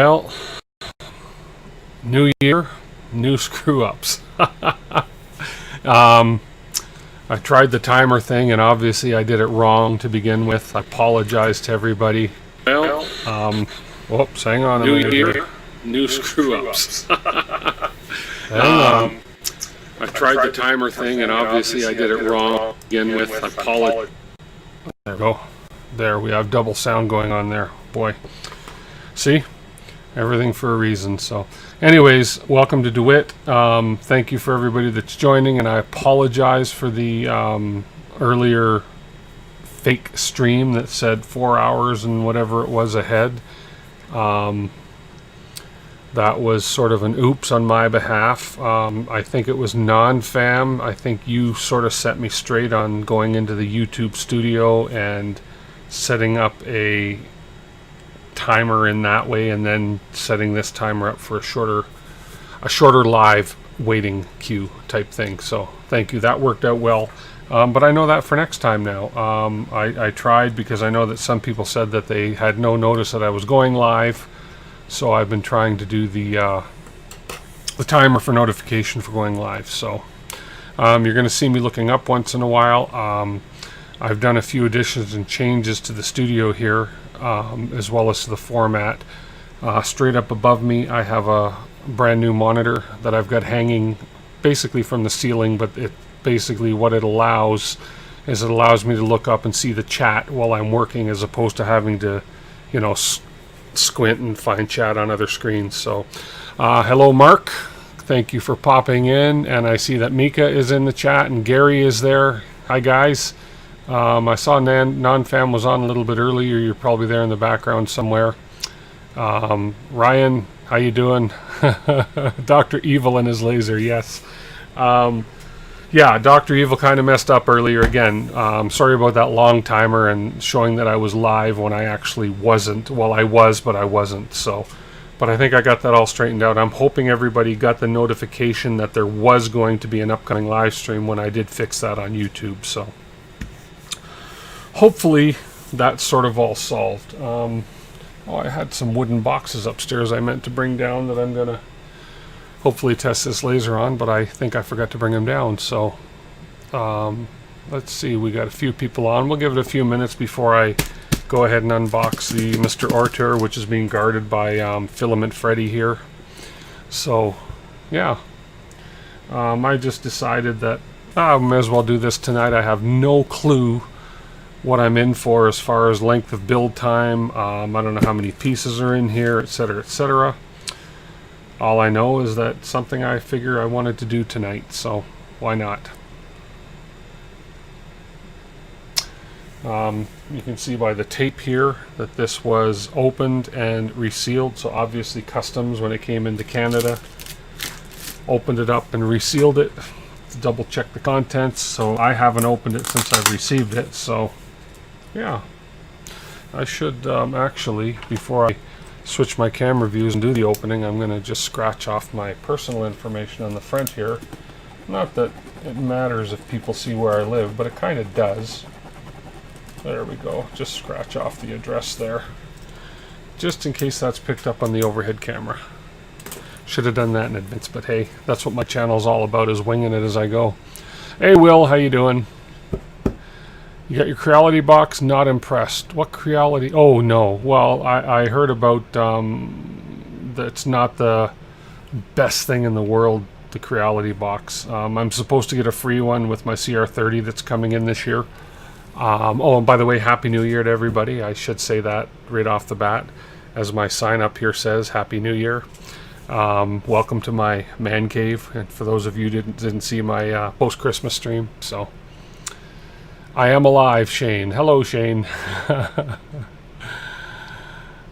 Well, new year, new screw-ups. I tried the timer thing, and obviously I did it wrong to begin with. I apologize to everybody. Well, Whoops, hang on a new minute year, here. new screw-ups. Hang on. I tried the timer thing, and obviously I did it wrong to begin with. I apologize. There we go. There, we have double sound going on there. Boy. See? Everything for a reason. So, anyways, welcome to DeWitt. Thank you for everybody that's joining, and I apologize for the earlier fake stream that said 4 hours and whatever it was ahead. That was sort of an oops on my behalf. I think it was non-fam. I think you sort of set me straight on going into the YouTube studio and setting up a timer in that way, and then setting this timer up for a shorter live waiting queue type thing. So thank you, that worked out well. But I know that for next time now. I tried because I know that some people said that they had no notice that I was going live, so I've been trying to do the timer for notification for going live. So you're going to see me looking up once in a while. I've done a few additions and changes to the studio here, as well as to the format. Straight up above me I have a brand new monitor that I've got hanging basically from the ceiling, but it basically what it allows is it allows me to look up and see the chat while I'm working, as opposed to having to, you know, squint and find chat on other screens. So hello Mark, thank you for popping in, and I see that Mika is in the chat and Gary is there. Hi guys. I saw non-fam was on a little bit earlier. You're probably there in the background somewhere. Ryan, how you doing? Dr. Evil and his laser, yes. Yeah, Dr. Evil kind of messed up earlier again. Sorry about that long timer and showing that I was live when I actually wasn't. Well, I was, but I wasn't. So, but I think I got that all straightened out. I'm hoping everybody got the notification that there was going to be an upcoming live stream when I did fix that on YouTube. So hopefully that's sort of all solved. Oh, I had some wooden boxes upstairs I meant to bring down that I'm gonna hopefully test this laser on, but I think I forgot to bring them down. So let's see, we got a few people on. We'll give it a few minutes before I go ahead and unbox the Mr. ORTUR, which is being guarded by Filament Freddy here. So yeah, I just decided that I may as well do this tonight. I have no clue what I'm in for as far as length of build time. I don't know how many pieces are in here, etc., etc. All I know is that something I figure I wanted to do tonight, so why not? You can see by the tape here that this was opened and resealed, so obviously Customs, when it came into Canada, opened it up and resealed it to double check the contents. So I haven't opened it since I've received it, so yeah, I should actually, before I switch my camera views and do the opening, I'm going to just scratch off my personal information on the front here. Not that it matters if people see where I live, but it kind of does. There we go, just scratch off the address there, just in case that's picked up on the overhead camera. Should have done that in advance, but hey, that's what my channel's all about, is winging it as I go. Hey Will, how you doing? You got your Creality box? Not impressed. What Creality? Oh no. Well, I heard about that's not the best thing in the world, the Creality box. I'm supposed to get a free one with my CR30 that's coming in this year. Oh, and by the way, Happy New Year to everybody. I should say that right off the bat, as my sign up here says, Happy New Year. Welcome to my man cave, and for those of you who didn't see my post-Christmas stream, so I am alive, Shane. Hello, Shane. And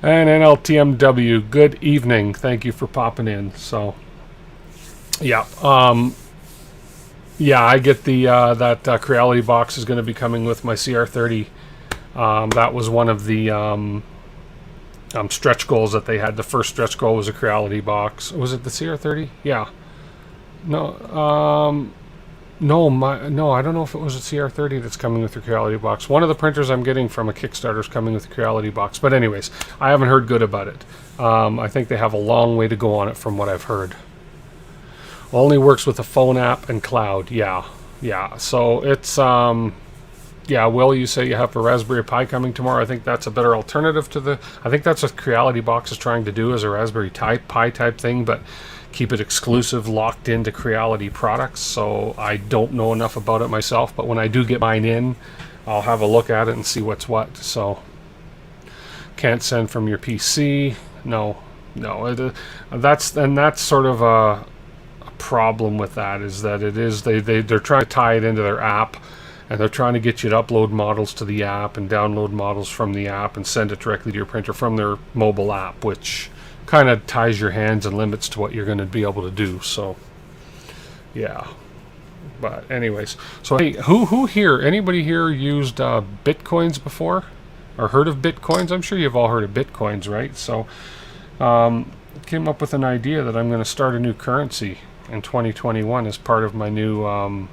NLTMW, good evening. Thank you for popping in. So, yeah, yeah, I get the that Creality box is going to be coming with my CR30. That was one of the stretch goals that they had. The first stretch goal was a Creality box. Was it the CR30? Yeah. No. No, no, I don't know if it was a CR30 that's coming with the Creality box. One of the printers I'm getting from a Kickstarter is coming with the Creality box. But anyways, I haven't heard good about it. I think they have a long way to go on it from what I've heard. Only works with a phone app and cloud. Yeah. So it's yeah, Will, you say you have a Raspberry Pi coming tomorrow. I think that's a better alternative to the... I think that's what Creality box is trying to do, as a Raspberry Pi type thing, but keep it exclusive, locked into Creality products. So I don't know enough about it myself, but when I do get mine in, I'll have a look at it and see what's what. So can't send from your PC. No. That's sort of a problem with that, is that they're trying to tie it into their app, and they're trying to get you to upload models to the app and download models from the app and send it directly to your printer from their mobile app, which kind of ties your hands and limits to what you're going to be able to do. So yeah, but anyways, so hey, who here, anybody here used bitcoins before or heard of bitcoins? I'm sure you've all heard of bitcoins, right? So came up with an idea that I'm going to start a new currency in 2021 as part of my new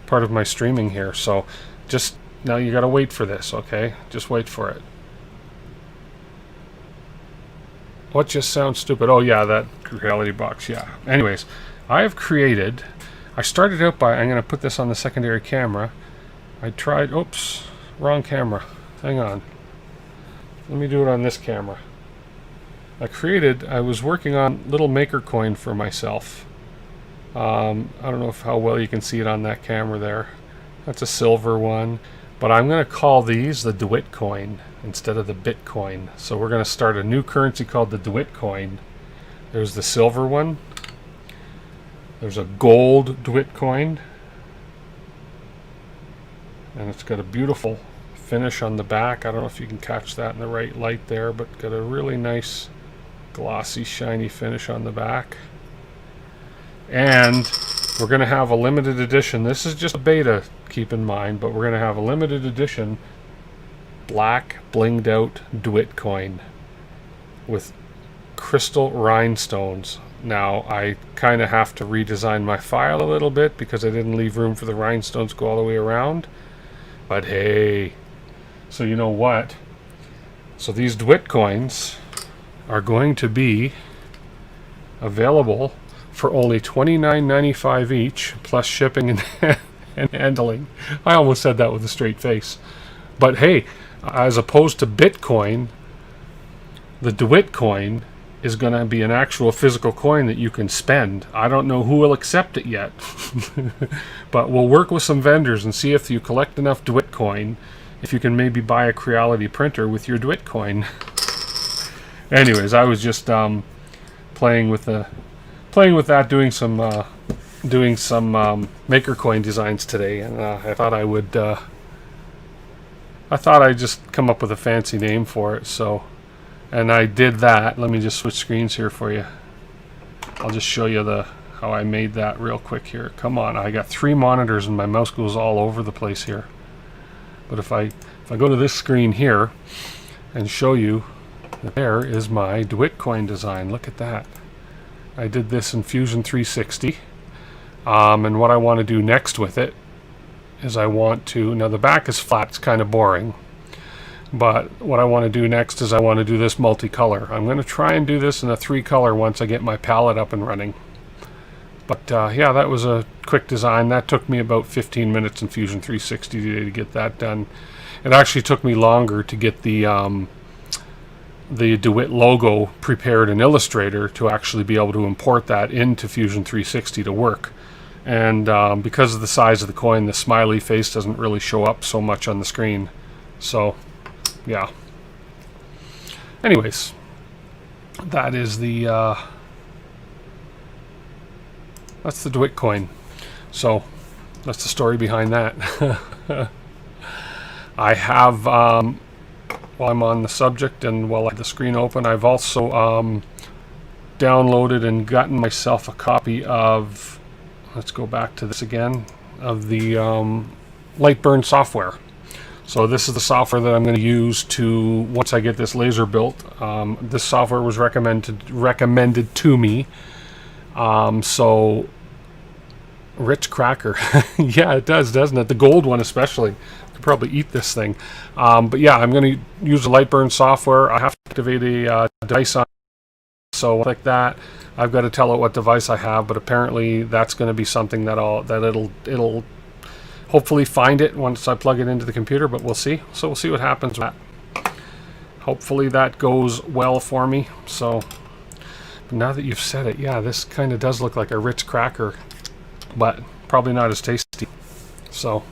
part of my streaming here. So just now, you got to wait for this, okay? Just wait for it. What just sounds stupid? Oh yeah, that Creality box. Yeah. Anyways, I started out by, I'm going to put this on the secondary camera. I tried, oops, wrong camera. Hang on. Let me do it on this camera. I was working on little maker coin for myself. I don't know how well you can see it on that camera there. That's a silver one. But I'm going to call these the DeWitt coin instead of the Bitcoin. So we're going to start a new currency called the DeWitt coin. There's the silver one. There's a gold DeWitt coin. And it's got a beautiful finish on the back. I don't know if you can catch that in the right light there, but got a really nice glossy, shiny finish on the back. And we're going to have a limited edition. This is just a beta, keep in mind, but we're going to have a limited edition black blinged out DeWitt coin with crystal rhinestones. Now, I kind of have to redesign my file a little bit because I didn't leave room for the rhinestones to go all the way around. But hey, so you know what? So these DeWitt coins are going to be available for only $29.95 each, plus shipping and handling. I almost said that with a straight face. But hey, as opposed to Bitcoin, the DeWitt coin is going to be an actual physical coin that you can spend. I don't know who will accept it yet. But we'll work with some vendors and see if you collect enough DeWitt coin, if you can maybe buy a Creality printer with your DeWitt coin. Anyways, I was just playing with that, doing some maker coin designs today, and I thought I'd just come up with a fancy name for it. So, and I did that. Let me just switch screens here for you. I'll just show you how I made that real quick here. Come on, I got 3 monitors and my mouse goes all over the place here. But if I go to this screen here and show you, there is my DeWitt coin design. Look at that. I did this in Fusion 360. And what I want to do next with it is now the back is flat, it's kind of boring. But what I want to do next is I want to do this multicolor. I'm going to try and do this in a 3-color once I get my palette up and running. But yeah, that was a quick design. That took me about 15 minutes in Fusion 360 today to get that done. It actually took me longer to get the DeWitt logo prepared in Illustrator to actually be able to import that into Fusion 360 to work. And because of the size of the coin, the smiley face doesn't really show up so much on the screen. So, yeah. Anyways, that is that's the DeWitt coin. So, that's the story behind that. I have... while I'm on the subject and while I have the screen open, I've also downloaded and gotten myself a copy of, let's go back to this again, of the Lightburn software. So this is the software that I'm going to use to, once I get this laser built. This software was recommended to me. So Rich cracker. Yeah, it does, doesn't it? The gold one especially. I could probably eat this thing. But yeah, I'm going to use the Lightburn software. I have to activate a device on it. So like that, I've got to tell it what device I have, but apparently that's going to be something that it'll hopefully find it once I plug it into the computer, but we'll see. So we'll see what happens with that. Hopefully that goes well for me. So now that you've said it, yeah, this kind of does look like a Ritz cracker, but probably not as tasty. So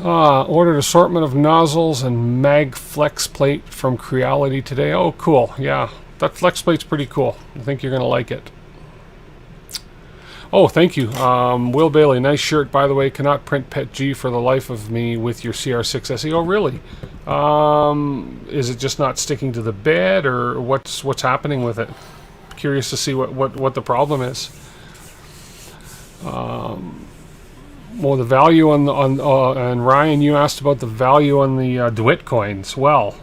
ordered assortment of nozzles and mag flex plate from Creality today. Oh, cool. Yeah, that flex plate's pretty cool. I think you're going to like it. Oh, thank you. Will Bailey, nice shirt, by the way. Cannot print PET-G for the life of me with your CR6 SE. Oh, really? Is it just not sticking to the bed, or what's happening with it? Curious to see what the problem is. Well, the value on and Ryan, you asked about the value on the DeWitt coins. Well,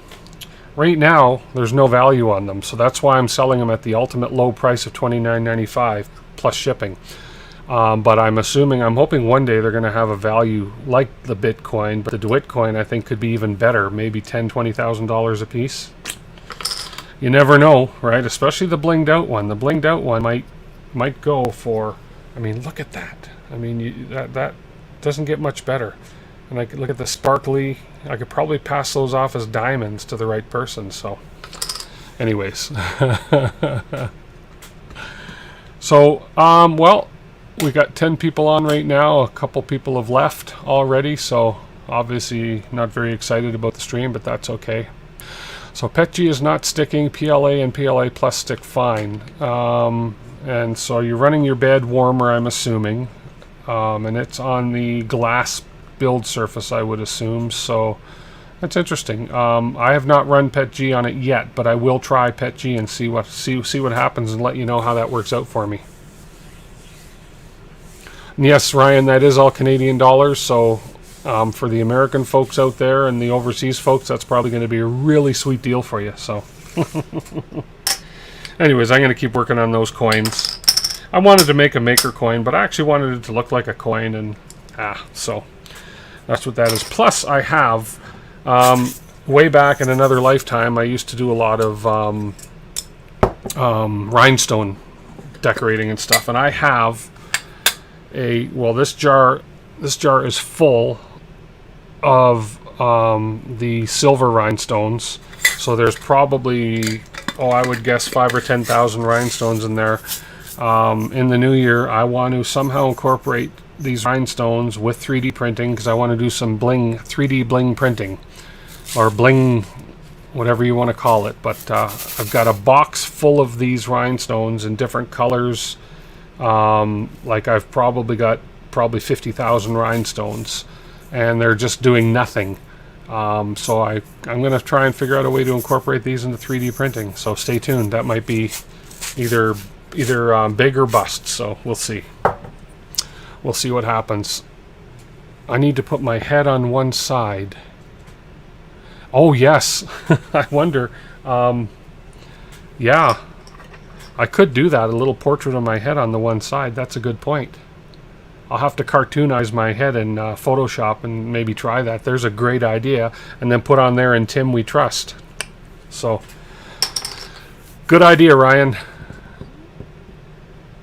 right now there's no value on them, so that's why I'm selling them at the ultimate low price of $29.95 plus shipping. But I'm hoping one day they're going to have a value like the Bitcoin, but the DeWitt coin I think could be even better, maybe $10,000-$20,000 a piece. You never know, right? Especially the blinged out one. The blinged out one might go for. I mean, look at that. I mean, that doesn't get much better. And I could look at the sparkly. I could probably pass those off as diamonds to the right person. So, anyways. So, well, we got 10 people on right now. A couple people have left already, so obviously not very excited about the stream, but that's okay. So PET-G is not sticking. PLA and PLA Plus stick fine. And so you're running your bed warmer, I'm assuming. And it's on the glass build surface, I would assume. So that's interesting. I have not run PET-G on it yet, but I will try PET-G and see what happens and let you know how that works out for me. And yes, Ryan, that is all Canadian dollars. So for the American folks out there and the overseas folks, that's probably going to be a really sweet deal for you. So, anyways, I'm going to keep working on those coins. I wanted to make a maker coin, but I actually wanted it to look like a coin, and so that's what that is. Plus, I have way back in another lifetime, I used to do a lot of rhinestone decorating and stuff, and I have this jar is full of the silver rhinestones. So there's probably, I would guess 5,000 or 10,000 rhinestones in there. In the new year, I want to somehow incorporate these rhinestones with 3D printing, because I want to do some 3D bling printing, or bling, whatever you want to call it. But I've got a box full of these rhinestones in different colors. Like I've probably got 50,000 rhinestones, and they're just doing nothing. So I'm going to try and figure out a way to incorporate these into 3D printing. So stay tuned. That might be either big or bust. So we'll see. We'll see what happens. I need to put my head on one side. Oh yes, I wonder. Yeah. I could do that, a little portrait of my head on the one side. That's a good point. I'll have to cartoonize my head in Photoshop and maybe try that. There's a great idea. And then put on there, "In Tim we trust." So, good idea, Ryan.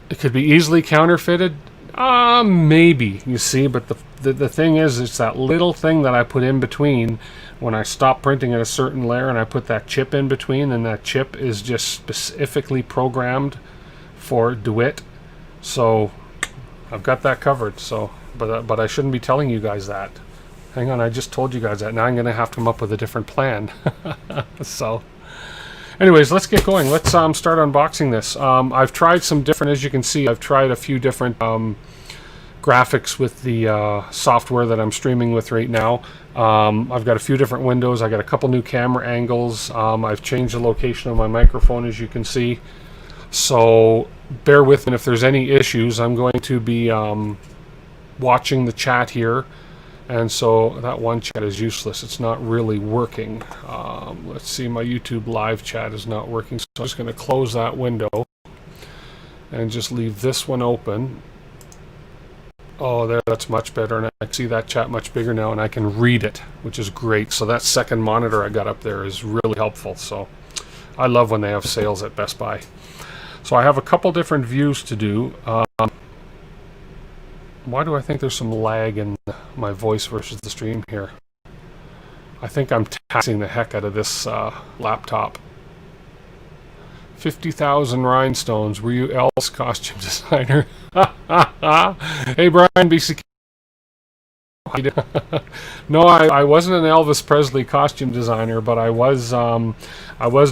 It could be easily counterfeited. Maybe, you see. But the thing is, it's that little thing that I put in between. When I stop printing at a certain layer and I put that chip in between, and that chip is just specifically programmed for DeWitt. So I've got that covered. So, but I shouldn't be telling you guys that. Hang on, I just told you guys that. Now I'm going to have to come up with a different plan. So, anyways, let's get going. Let's start unboxing this. I've tried some different, as you can see, I've tried a few different graphics with the software that I'm streaming with right now. I've got a few different windows. I got a couple new camera angles. I've changed the location of my microphone, as you can see. So bear with me if there's any issues. I'm going to be watching the chat here, and so that one chat is useless. It's not really working. Let's see, my YouTube live chat is not working, so I'm just going to close that window and just leave this one open. Oh, there, that's much better, and I can see that chat much bigger now, and I can read it, which is great. So that second monitor I got up there is really helpful. So I love when they have sales at Best Buy. So I have a couple different views to do. Why do I think there's some lag in my voice versus the stream here? I think I'm taxing the heck out of this laptop. 50,000 rhinestones. Were you El's costume designer? Hey, Brian BCK. No, I wasn't an Elvis Presley costume designer, but I was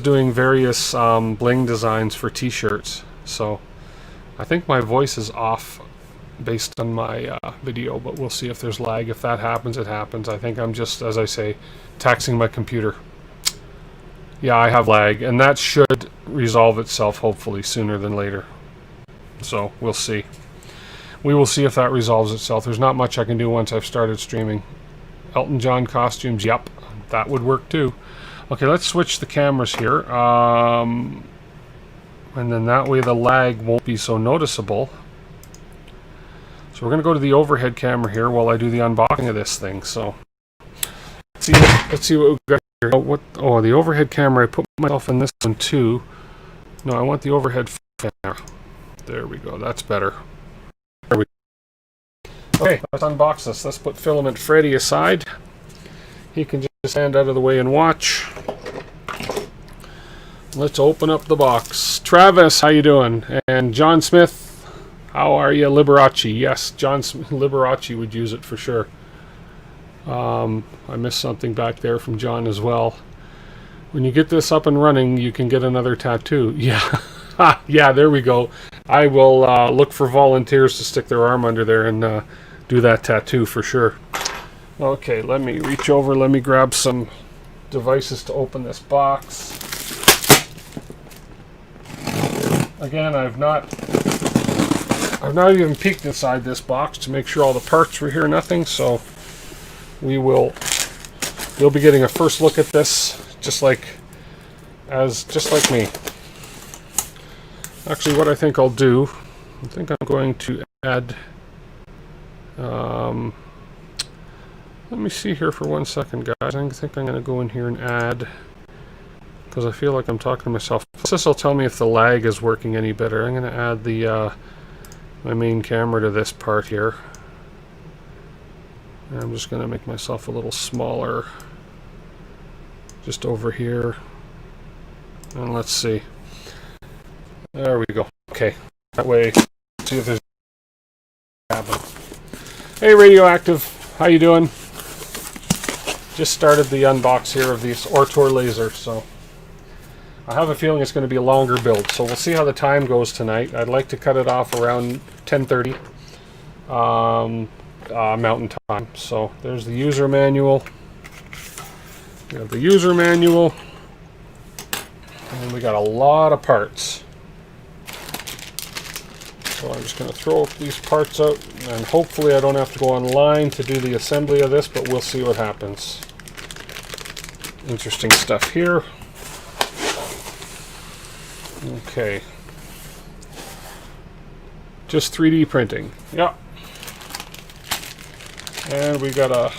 doing various bling designs for T-shirts. So I think my voice is off based on my video, but we'll see if there's lag. If that happens, it happens. I think I'm just, as I say, taxing my computer. Yeah, I have lag, and that should resolve itself hopefully sooner than later. So we'll see. We will see if that resolves itself. There's not much I can do once I've started streaming. Elton John costumes, yep, that would work too. Okay, let's switch the cameras here. And then that way the lag won't be so noticeable. So we're going to go to the overhead camera here while I do the unboxing of this thing. So let's see what we've got here. Oh, the overhead camera, I put myself in this one too. No, I want the overhead camera. There we go, that's better. There we go. Okay, let's unbox this. Let's put Filament Freddy aside. He can just stand out of the way and watch. Let's open up the box. Travis, how you doing? And John Smith, how are you? Liberace. Yes, John Liberace would use it for sure. I missed something back there from John as well. When you get this up and running, you can get another tattoo. Yeah, yeah, there we go. I will look for volunteers to stick their arm under there and do that tattoo for sure. Okay, let me reach over. Let me grab some devices to open this box. Again, I've not even peeked inside this box to make sure all the parts were here. Nothing. So you'll be getting a first look at this, just like me. Actually, what I think I'll do, I think I'm going to add. Let me see here for 1 second, guys. I think I'm going to go in here and add, because I feel like I'm talking to myself. This will tell me if the lag is working any better. I'm going to add the my main camera to this part here. And I'm just going to make myself a little smaller, just over here. And let's see. There we go. Okay, that way, see if there's. Hey, Radioactive, how you doing? Just started the unbox here of this ORTUR Laser, so I have a feeling it's going to be a longer build. So we'll see how the time goes tonight. I'd like to cut it off around 10:30 Mountain Time. So there's the user manual. We have the user manual, and we got a lot of parts. So I'm just going to throw these parts out, and hopefully I don't have to go online to do the assembly of this, but we'll see what happens. Interesting stuff here. Okay. Just 3D printing. Yeah. And we got a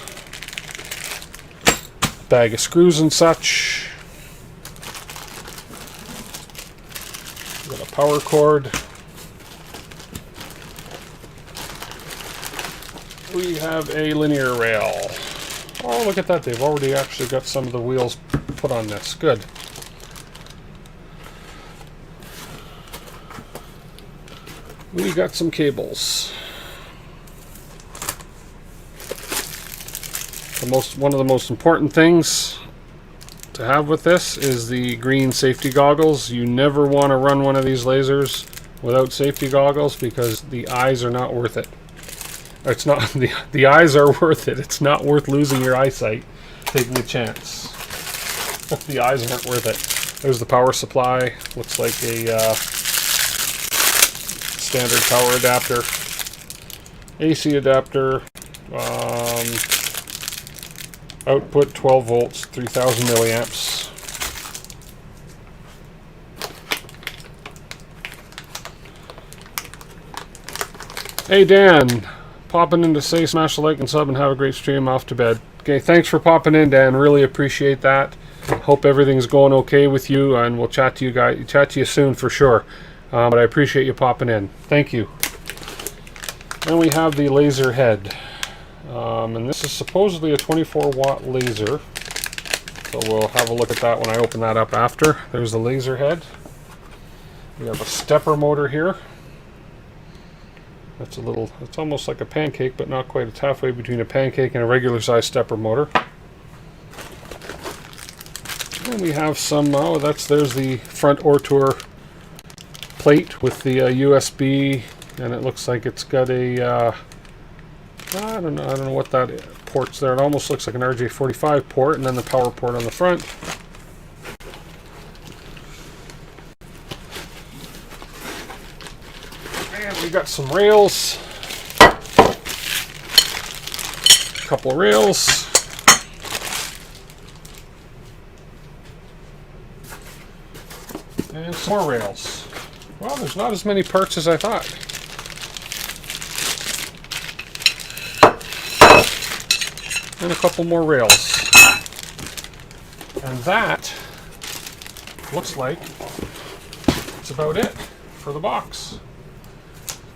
bag of screws and such. We got a power cord. We have a linear rail. Oh, look at that. They've already actually got some of the wheels put on this. Good. We got some cables. One of the most important things to have with this is the green safety goggles. You never want to run one of these lasers without safety goggles because the eyes are not worth it. It's not the eyes are worth it. It's not worth losing your eyesight taking a chance. The eyes aren't worth it. There's the power supply. Looks like a standard power adapter. AC adapter. Output 12 volts, 3000 milliamps. Hey Dan, popping in to say smash the like and sub and have a great stream. Off to bed. Okay, thanks for popping in, Dan. Really appreciate that. Hope everything's going okay with you, and we'll chat to you soon for sure. But I appreciate you popping in. Thank you. Then we have the laser head, and this is supposedly a 24-watt laser. So we'll have a look at that when I open that up after. There's the laser head. We have a stepper motor here. It's almost like a pancake, but not quite. It's halfway between a pancake and a regular size stepper motor. And we have some, there's the front ORTUR plate with the USB, and it looks like it's got a, I don't know what that port's there. It almost looks like an RJ45 port, and then the power port on the front. We got some rails, a couple of rails, and some more rails. Well, there's not as many parts as I thought. And a couple more rails. And that looks like it's about it for the box.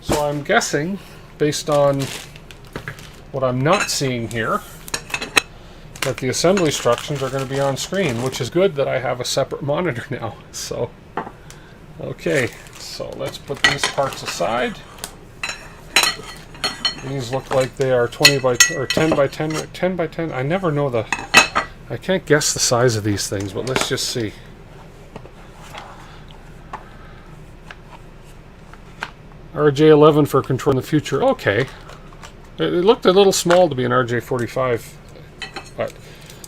So I'm guessing, based on what I'm not seeing here, that the assembly instructions are going to be on screen, which is good that I have a separate monitor now. So, okay, so let's put these parts aside. These look like they are 10 by 10 by 10. I never know I can't guess the size of these things, but let's just see. RJ11 for control in the future. Okay. It looked a little small to be an RJ45. But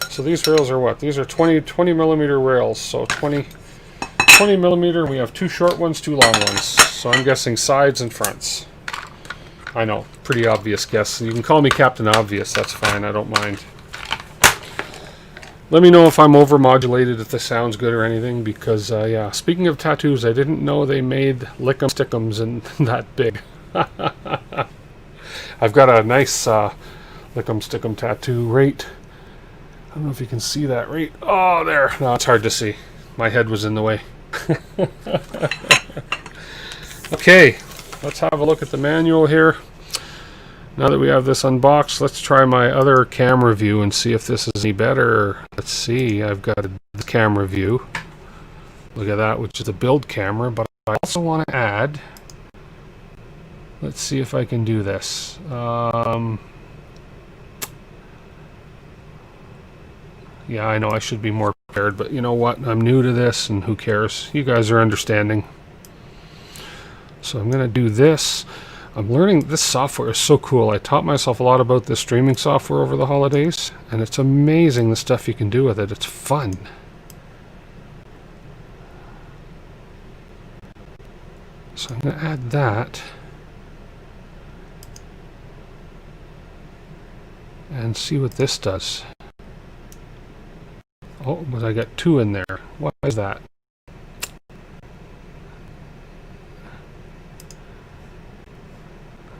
so these rails are what? These are 20 millimeter rails. So 20 millimeter. We have two short ones, two long ones. So I'm guessing sides and fronts. I know, pretty obvious guess. You can call me Captain Obvious. That's fine. I don't mind. Let me know if I'm overmodulated, if this sounds good or anything, because, yeah, speaking of tattoos, I didn't know they made lick'em stick'ems and that big. I've got a nice lick'em stick'em tattoo right, I don't know if you can see that right, oh, there. No, it's hard to see. My head was in the way. Okay, let's have a look at the manual here. Now that we have this unboxed, let's try my other camera view and see if this is any better. Let's see, I've got the camera view. Look at that, which is the build camera, but I also want to add, let's see if I can do this. Yeah, I know I should be more prepared, but you know what? I'm new to this, and who cares? You guys are understanding. So I'm going to do this. I'm learning this software is so cool. I taught myself a lot about this streaming software over the holidays, and it's amazing the stuff you can do with it. It's fun. So I'm going to add that. And see what this does. Oh, but I got two in there. What is that?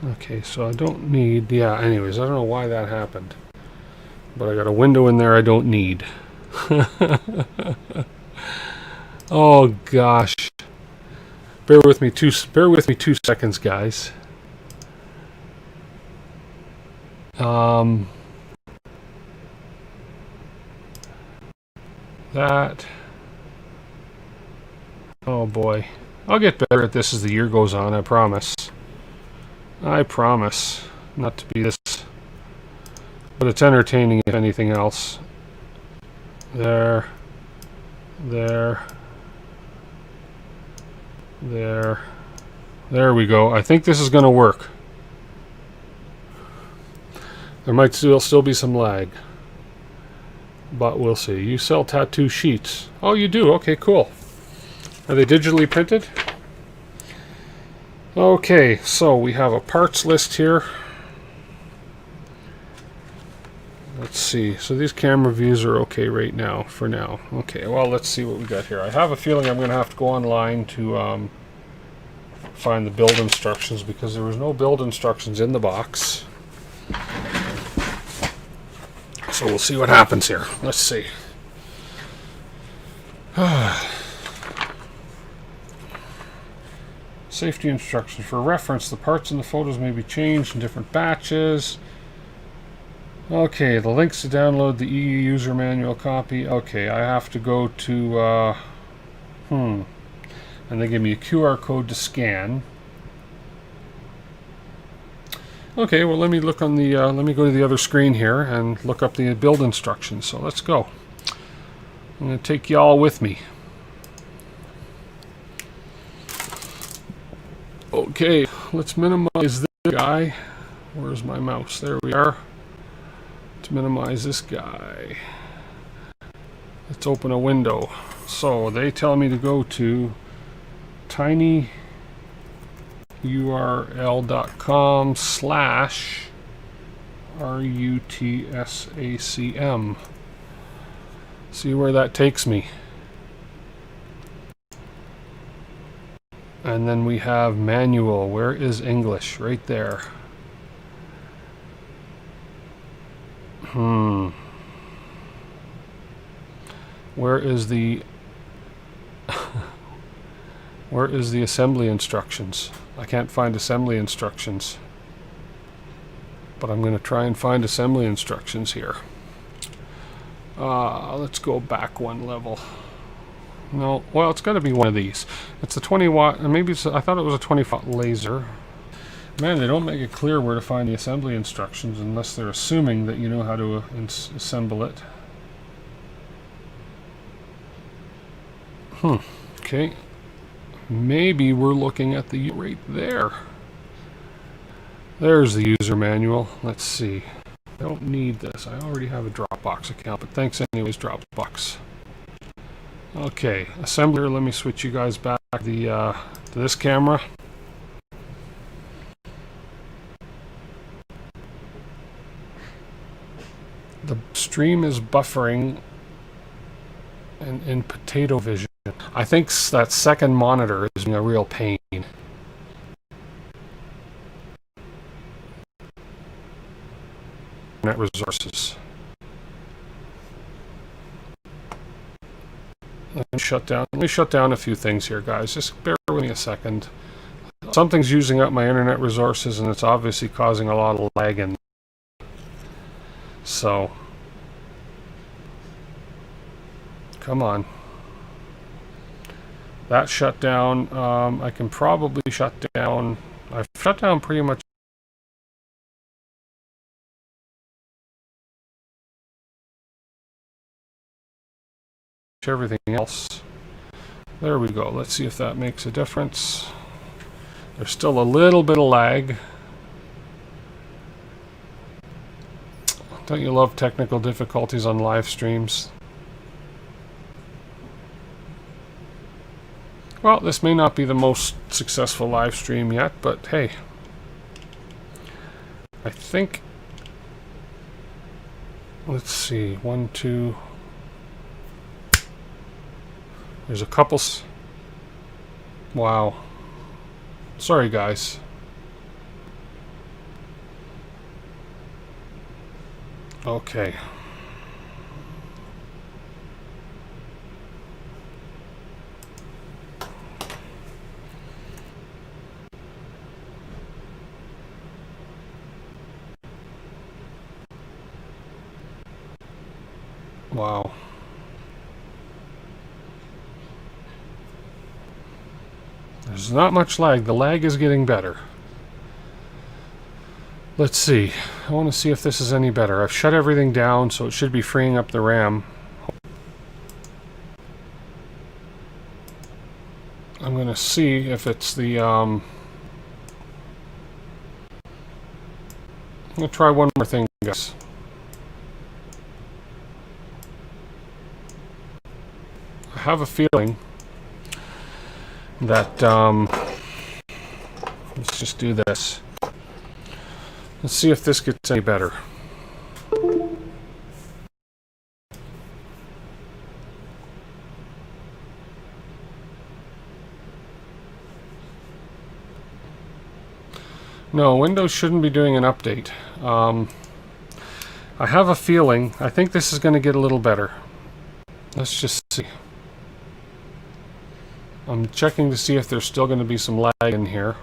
Okay, so I don't need, yeah, anyways, I don't know why that happened. But I got a window in there I don't need. Oh gosh. Bear with me 2 seconds, guys. That. Oh boy. I'll get better at this as the year goes on, I promise. I promise not to be this, but it's entertaining if anything else. There, there, there, there we go. I think this is going to work. There might still be some lag, but we'll see. You sell tattoo sheets. Oh, you do? Okay, cool. Are they digitally printed? Okay, so we have a parts list here. Let's see. So these camera views are okay right now, for now. Okay, well, let's see what we got here. I have a feeling I'm going to have to go online to find the build instructions because there was no build instructions in the box. So we'll see what happens here. Let's see. Safety instructions. For reference, the parts in the photos may be changed in different batches. Okay, the links to download the EU user manual copy. Okay, I have to go to, and they give me a QR code to scan. Okay, well let me look on the, let me go to the other screen here and look up the build instructions. So let's go. I'm going to take you all with me. Okay, let's minimize this guy. Where's my mouse? There we are. To minimize this guy. Let's open a window. So they tell me to go to tinyurl.com/rutsacm. See where that takes me. And then we have manual. Where is English? Right there. Where is the where is the assembly instructions? I can't find assembly instructions. But I'm going to try and find assembly instructions here. Let's go back one level. No, well, it's got to be one of these. It's a 20 watt, and maybe it's, I thought it was a 20 watt laser. Man, they don't make it clear where to find the assembly instructions unless they're assuming that you know how to assemble it. Okay. Maybe we're looking at the right there. There's the user manual. Let's see. I don't need this. I already have a Dropbox account, but thanks anyways, Dropbox. Okay, assembler. Let me switch you guys back to this camera. The stream is buffering and in potato vision. I think that second monitor is a real pain. Net resources. Let me shut down a few things here, guys. Just bear with me a second. Something's using up my internet resources, and it's obviously causing a lot of lag in. So, come on. That shut down. I can probably shut down. I've shut down pretty much everything else. There we go. Let's see if that makes a difference. There's still a little bit of lag. Don't you love technical difficulties on live streams? Well, this may not be the most successful live stream yet, but hey. I think... Let's see. 1, 2... There's a couple... Wow. Sorry, guys. Okay. Wow. There's not much lag. The lag is getting better. Let's see. I want to see if this is any better. I've shut everything down, so it should be freeing up the RAM. I'm going to see if it's the... I'm going to try one more thing, guys. I have a feeling that... let's just do this. Let's see if this gets any better. No, Windows shouldn't be doing an update. I have a feeling, I think this is going to get a little better. Let's just see. I'm checking to see if there's still going to be some lag in here.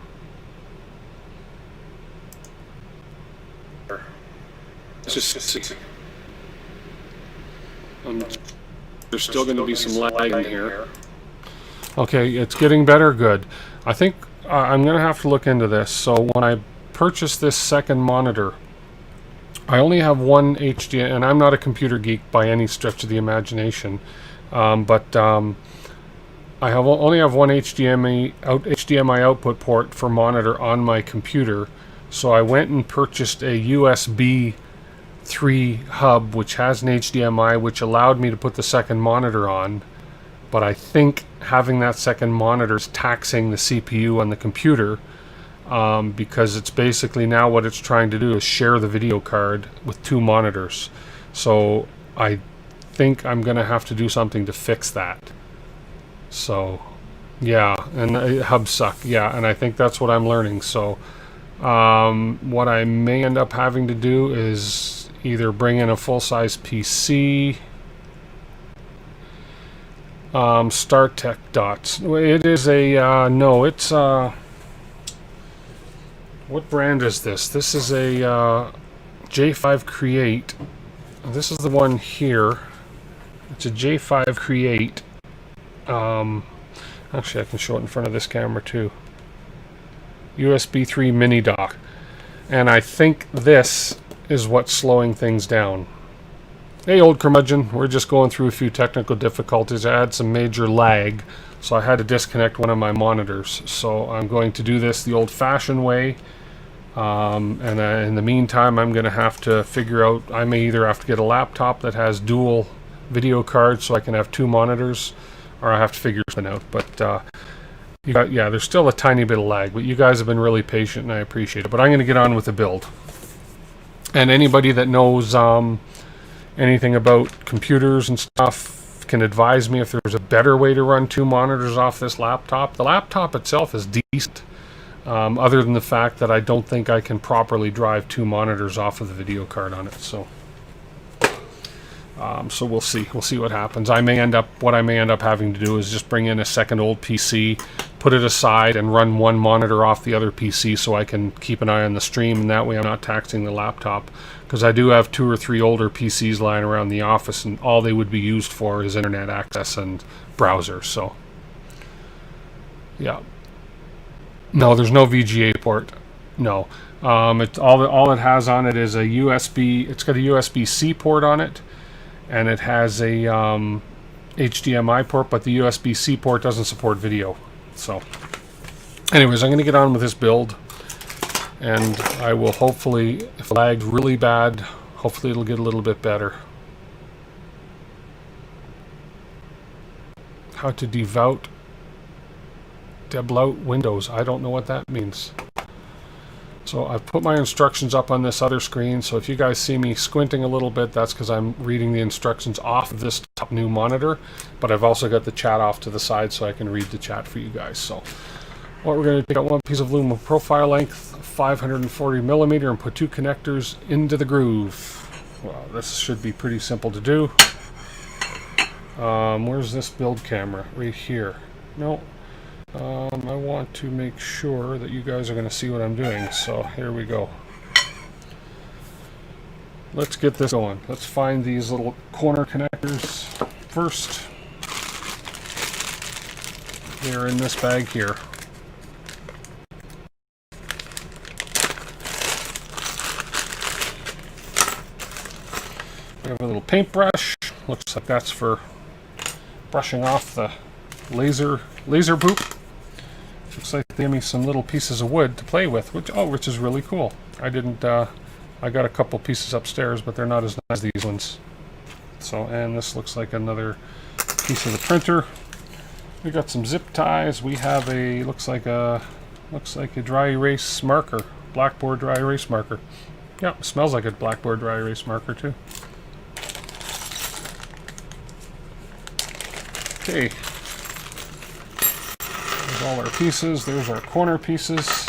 Let's just see. There's still going to be some lag in here. Okay, it's getting better. Good. I think I'm going to have to look into this. So when I purchase this second monitor, I only have one HDMI, and I'm not a computer geek by any stretch of the imagination, but I only have one HDMI output port for monitor on my computer. So I went and purchased a USB 3 hub, which has an HDMI, which allowed me to put the second monitor on. But I think having that second monitor is taxing the CPU on the computer, because it's basically now what it's trying to do is share the video card with two monitors. So I think I'm going to have to do something to fix that. So yeah, and hubs suck. Yeah, and I think that's what I'm learning. So what I may end up having to do is either bring in a full-size PC. StarTech dots. It is a no. It's what brand is this? This is a J5 Create. This is the one here. It's a J5 Create. Actually, I can show it in front of this camera too. USB 3 mini dock, and I think this is what's slowing things down. Hey, old curmudgeon, we're just going through a few technical difficulties. I had some major lag, so I had to disconnect one of my monitors. So I'm going to do this the old-fashioned way, and in the meantime, I'm going to have to figure out, I may either have to get a laptop that has dual video cards so I can have two monitors, or I have to figure something out. But yeah, there's still a tiny bit of lag, but you guys have been really patient, and I appreciate it. But I'm going to get on with the build. And anybody that knows anything about computers and stuff can advise me if there's a better way to run two monitors off this laptop. The laptop itself is decent, other than the fact that I don't think I can properly drive two monitors off of the video card on it. So so we'll see. We'll see what happens. What I may end up having to do is just bring in a second old PC, put it aside, and run one monitor off the other PC so I can keep an eye on the stream, and that way I'm not taxing the laptop. Because I do have 2 or 3 older PCs lying around the office, and all they would be used for is internet access and browsers. So yeah. No, there's no VGA port. No. All it has on it is a USB. It's got a USB-C port on it, and it has a HDMI port, but the USB-C port doesn't support video. So anyways, I'm going to get on with this build, and I will hopefully, if it lagged really bad, hopefully it'll get a little bit better. How to debloat Windows. I don't know what that means. So I've put my instructions up on this other screen, so if you guys see me squinting a little bit, that's because I'm reading the instructions off of this top new monitor, but I've also got the chat off to the side so I can read the chat for you guys. So what we're going to take out one piece of aluminum profile length, 540 millimeter, and put 2 connectors into the groove. Well, this should be pretty simple to do. Where's this build camera? Right here. No. I want to make sure that you guys are going to see what I'm doing, so here we go. Let's get this going. Let's find these little corner connectors first. They're in this bag here. We have a little paintbrush. Looks like that's for brushing off the laser poop. Looks like they gave me some little pieces of wood to play with, which is really cool. I got a couple pieces upstairs, but they're not as nice as these ones. So, and this looks like another piece of the printer. We got some zip ties. We have a looks like a dry erase marker, blackboard dry erase marker. Yeah, it smells like a blackboard dry erase marker too. Okay. There's all our pieces. There's our corner pieces.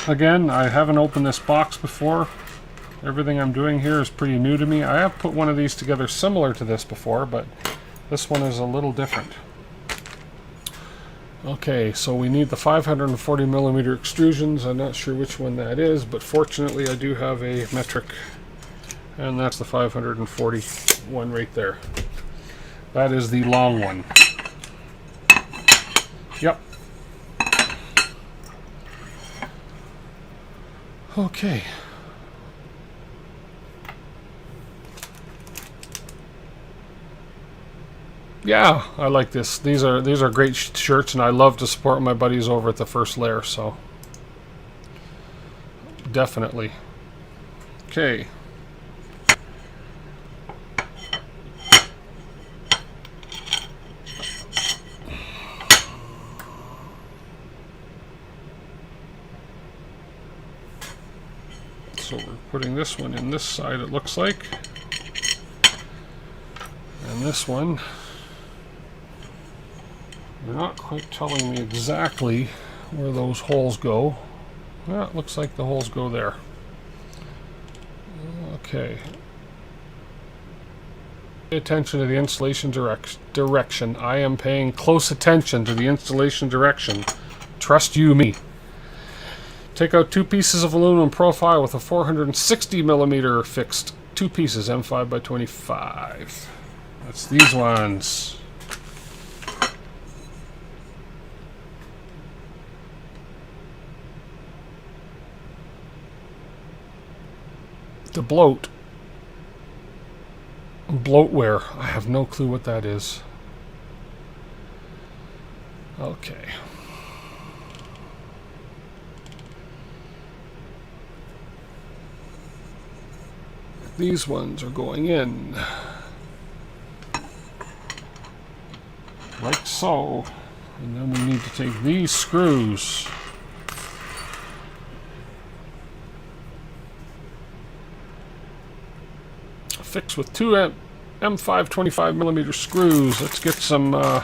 Again, I haven't opened this box before. Everything I'm doing here is pretty new to me. I have put one of these together similar to this before, but this one is a little different. Okay, so we need the 540 millimeter extrusions. I'm not sure which one that is, but fortunately I do have a metric, and that's the 540 one right there. That is the long one. Yep. Okay. Yeah, I like this. These are great shirts, and I love to support my buddies over at the First Layer, so definitely. Okay. So we're putting this one in this side, it looks like. And this one, they're not quite telling me exactly where those holes go. Well, it looks like the holes go there. Okay. Pay attention to the installation direction. I am paying close attention to the installation direction. Trust you me. Take out 2 pieces of aluminum profile with a 460 millimeter fixed. 2 pieces, M5 by 25. That's these ones. The bloatware. I have no clue what that is. Okay. These ones are going in. Like so. And then we need to take these screws. Fix with 2 M5 25 millimeter screws. Let's get some. They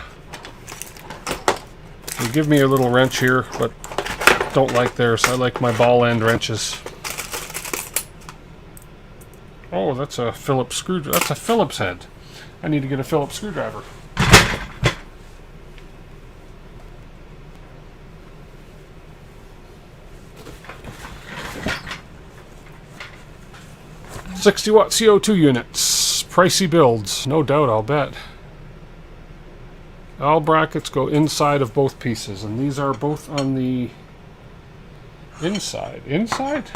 give me a little wrench here, but don't like theirs. I like my ball end wrenches. Oh, that's a Phillips screwdriver. That's a Phillips head. I need to get a Phillips screwdriver. $60-watt CO2 units. Pricey builds. No doubt, I'll bet. All brackets go inside of both pieces, and these are both on the inside. Inside?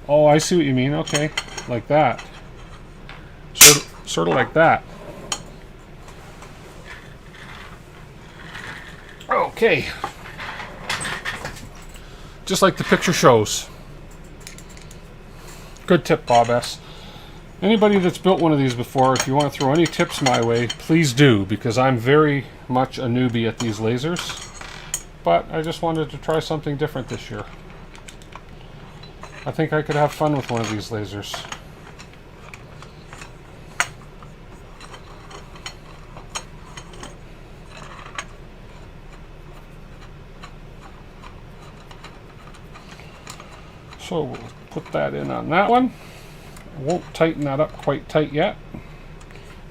Oh, I see what you mean. Okay, like that. Sort of like that. Okay. Just like the picture shows. Good tip, Bob S. Anybody that's built one of these before, if you want to throw any tips my way, please do, because I'm very much a newbie at these lasers. But I just wanted to try something different this year. I think I could have fun with one of these lasers. So we'll put that in on that one. I won't tighten that up quite tight yet.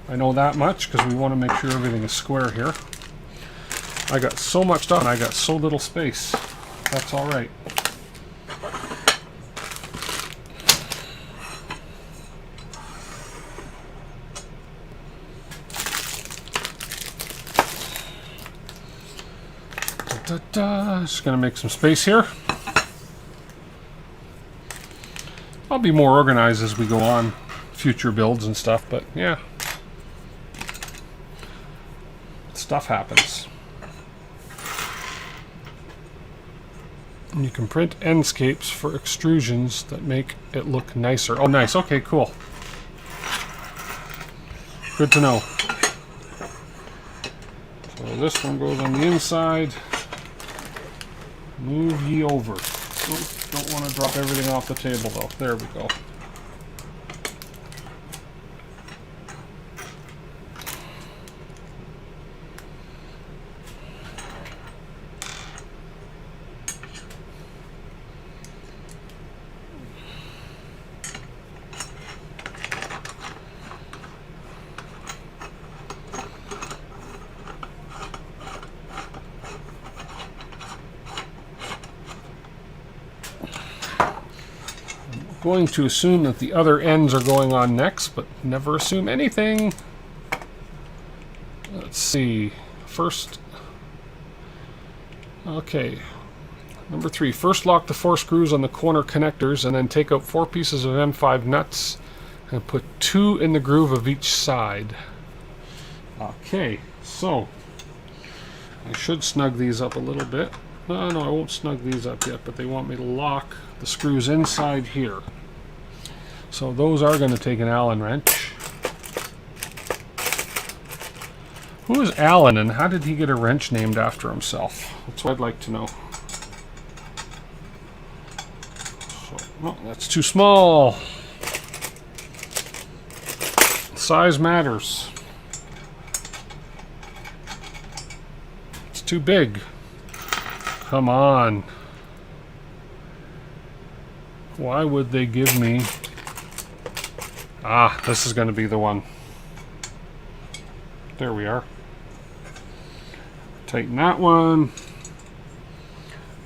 I know that much because we want to make sure everything is square here. I got so much done, I got so little space. That's all right. Just gonna make some space here. I'll be more organized as we go on, future builds and stuff, but yeah. Stuff happens. And you can print endscapes for extrusions that make it look nicer. Oh, nice. Okay, cool. Good to know. So this one goes on the inside. Move ye over. Oops, don't want to drop everything off the table though. There we go. going to assume that the other ends are going on next, but never assume anything. Let's see. First, okay. Number 3, first lock the 4 screws on the corner connectors and then take out 4 pieces of M5 nuts and put 2 in the groove of each side. Okay, so I should snug these up a little bit. No, I won't snug these up yet, but they want me to lock the screws inside here. So those are going to take an Allen wrench. Who is Allen and how did he get a wrench named after himself? That's what I'd like to know. So, no, that's too small. Size matters. It's too big. Come on. Why would they give me... Ah, this is going to be the one. There we are. Tighten that one.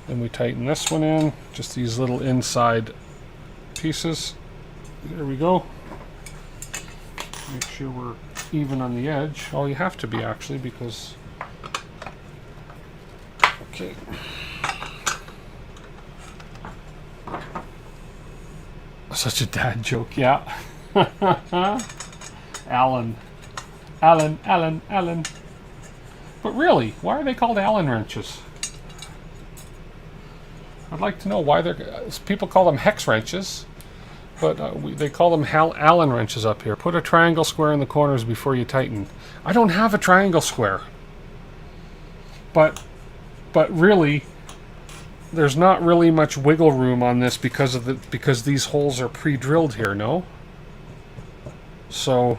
Then we tighten this one in. Just these little inside pieces. There we go. Make sure we're even on the edge. Oh, you have to be actually because... Okay. Such a dad joke, yeah. Allen. But really, why are they called Allen wrenches? I'd like to know why they're... people call them hex wrenches, but they call them Allen wrenches up here. Put a triangle square in the corners before you tighten. I don't have a triangle square. But really, there's not really much wiggle room on this because these holes are pre-drilled here, no? So,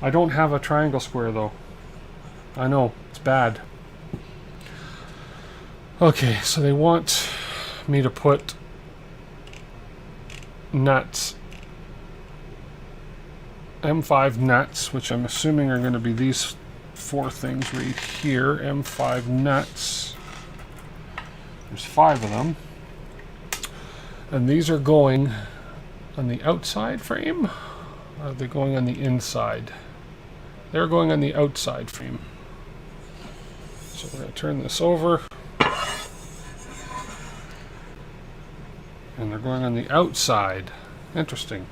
I don't have a triangle square though. I know, it's bad. Okay, so they want me to put nuts, M5 nuts, which I'm assuming are going to be these 4 things right here. M5 nuts. There's 5 of them. And these are going on the outside frame? Or are they going on the inside? They're going on the outside frame. So we're going to turn this over. And they're going on the outside. Interesting.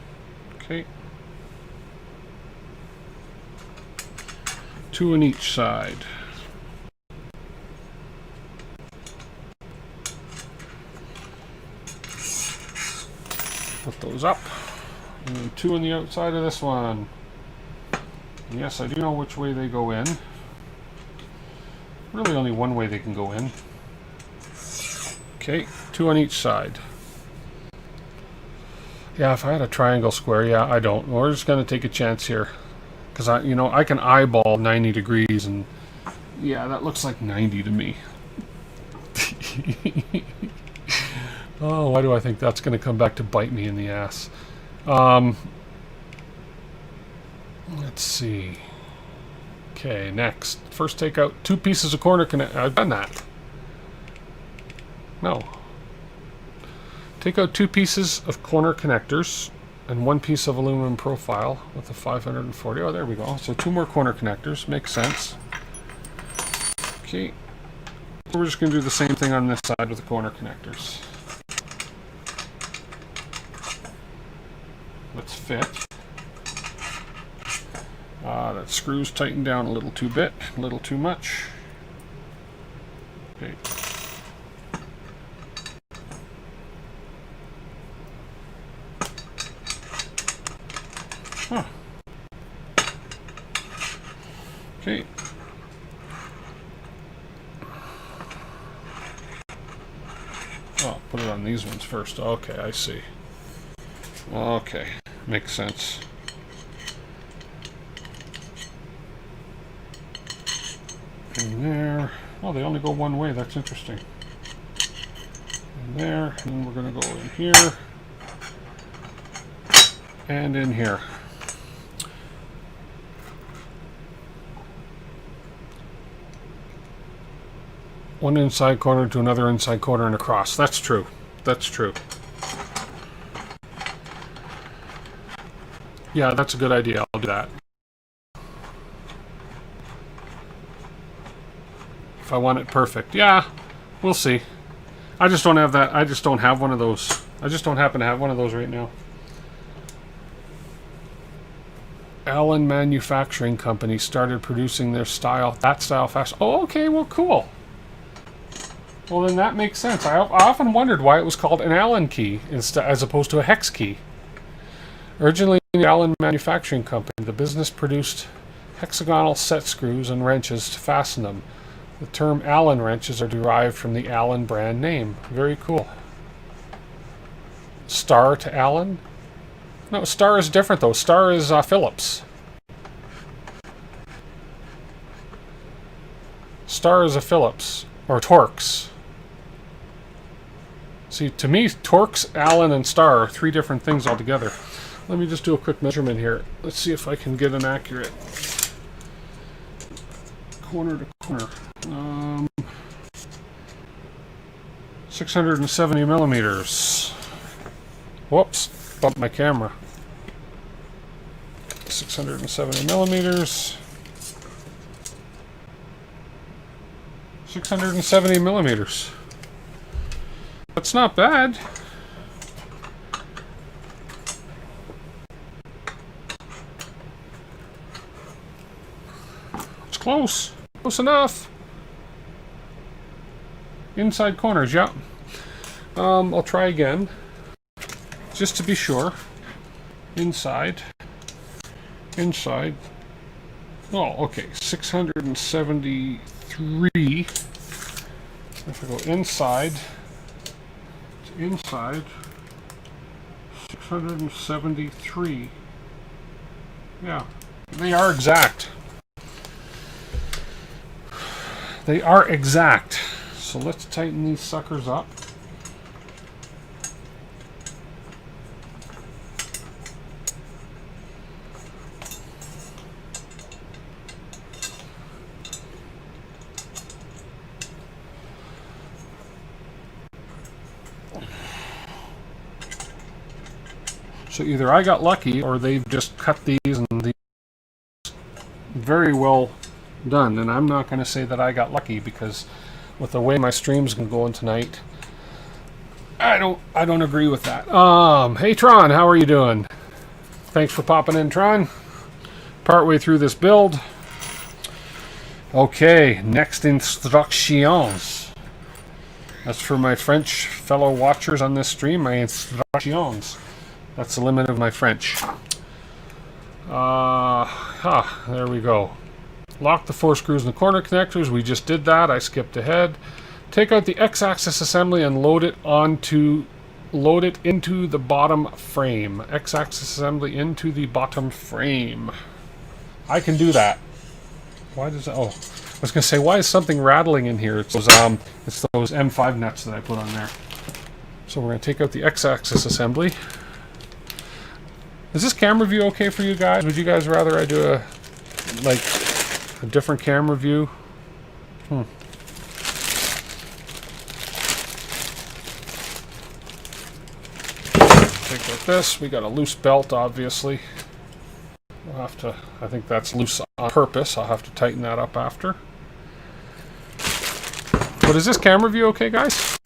Okay. 2 on each side. Put those up. And then 2 on the outside of this one. And yes, I do know which way they go in. Really only one way they can go in. Okay, 2 on each side. Yeah, if I had a triangle square, yeah, I don't. We're just going to take a chance here. Because I can eyeball 90 degrees and yeah, that looks like 90 to me. Oh, why do I think that's going to come back to bite me in the ass? Let's see. Okay, next. First take out 2 pieces of corner connect. I've done that. No. Take out 2 pieces of corner connectors and 1 piece of aluminum profile with a 540. Oh, there we go. So 2 more corner connectors. Makes sense. Okay. We're just going to do the same thing on this side with the corner connectors. Let's fit. That screw's tightened down a little too much. Okay. Huh. Okay. Oh, put it on these ones first. Okay, I see. Okay, makes sense. In there. Oh, they only go one way. That's interesting. In there, and then we're going to go in here and in here. One inside corner to another inside corner and across. That's true. That's true. Yeah, that's a good idea. I'll do that. If I want it perfect. Yeah, we'll see. I just don't have that. I just don't have one of those. I just don't happen to have one of those right now. Allen Manufacturing Company started producing that style fast. Oh, okay. Well, cool. Well, then that makes sense. I often wondered why it was called an Allen key as opposed to a hex key. Originally, the Allen Manufacturing Company, the business produced hexagonal set screws and wrenches to fasten them. The term Allen wrenches are derived from the Allen brand name. Very cool. Star to Allen? No, Star is different though. Star is Phillips. Star is a Phillips. Or Torx. See, to me, Torx, Allen, and Star are three different things altogether. Let me just do a quick measurement here. Let's see if I can get an accurate corner to corner. 670 millimeters. Whoops, bumped my camera. 670 millimeters. 670 millimeters. That's not bad. It's close. Close enough. Inside corners, yeah. I'll try again. Just to be sure. Inside. Inside. Oh, okay. 673. If I go inside to inside, 673. Yeah, they are exact. They are exact. So let's tighten these suckers up. So either I got lucky or they've just cut these and these very well done. And I'm not going to say that I got lucky because with the way my stream's been going tonight, I don't agree with that. Hey Tron, how are you doing? Thanks for popping in, Tron. Partway through this build. Okay, next instructions. That's for my French fellow watchers on this stream, my instructions. That's the limit of my French. There we go. Lock the 4 screws in the corner connectors. We just did that. I skipped ahead. Take out the X-axis assembly and load it into the bottom frame. X-axis assembly into the bottom frame. I can do that. Why does that? Oh, I was gonna say, why is something rattling in here? It's those M5 nuts that I put on there. So we're gonna take out the X-axis assembly. Is this camera view okay for you guys? Would you guys rather I do a different camera view? Take out this. We got a loose belt, obviously. We'll have to. I think that's loose on purpose. I'll have to tighten that up after. But is this camera view okay, guys?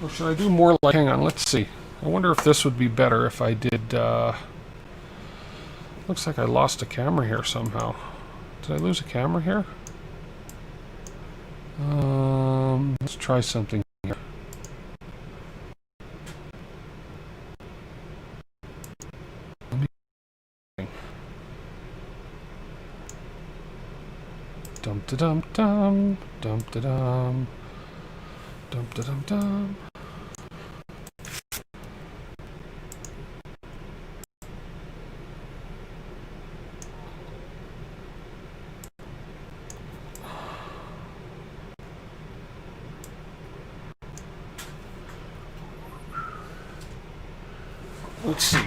Or should I do more like? Hang on. Let's see. I wonder if this would be better if I did, looks like I lost a camera here somehow. Did I lose a camera here? Let's try something here. Dum-da-dum-dum, dum-da-dum, dum-da-dum-dum. Let's see.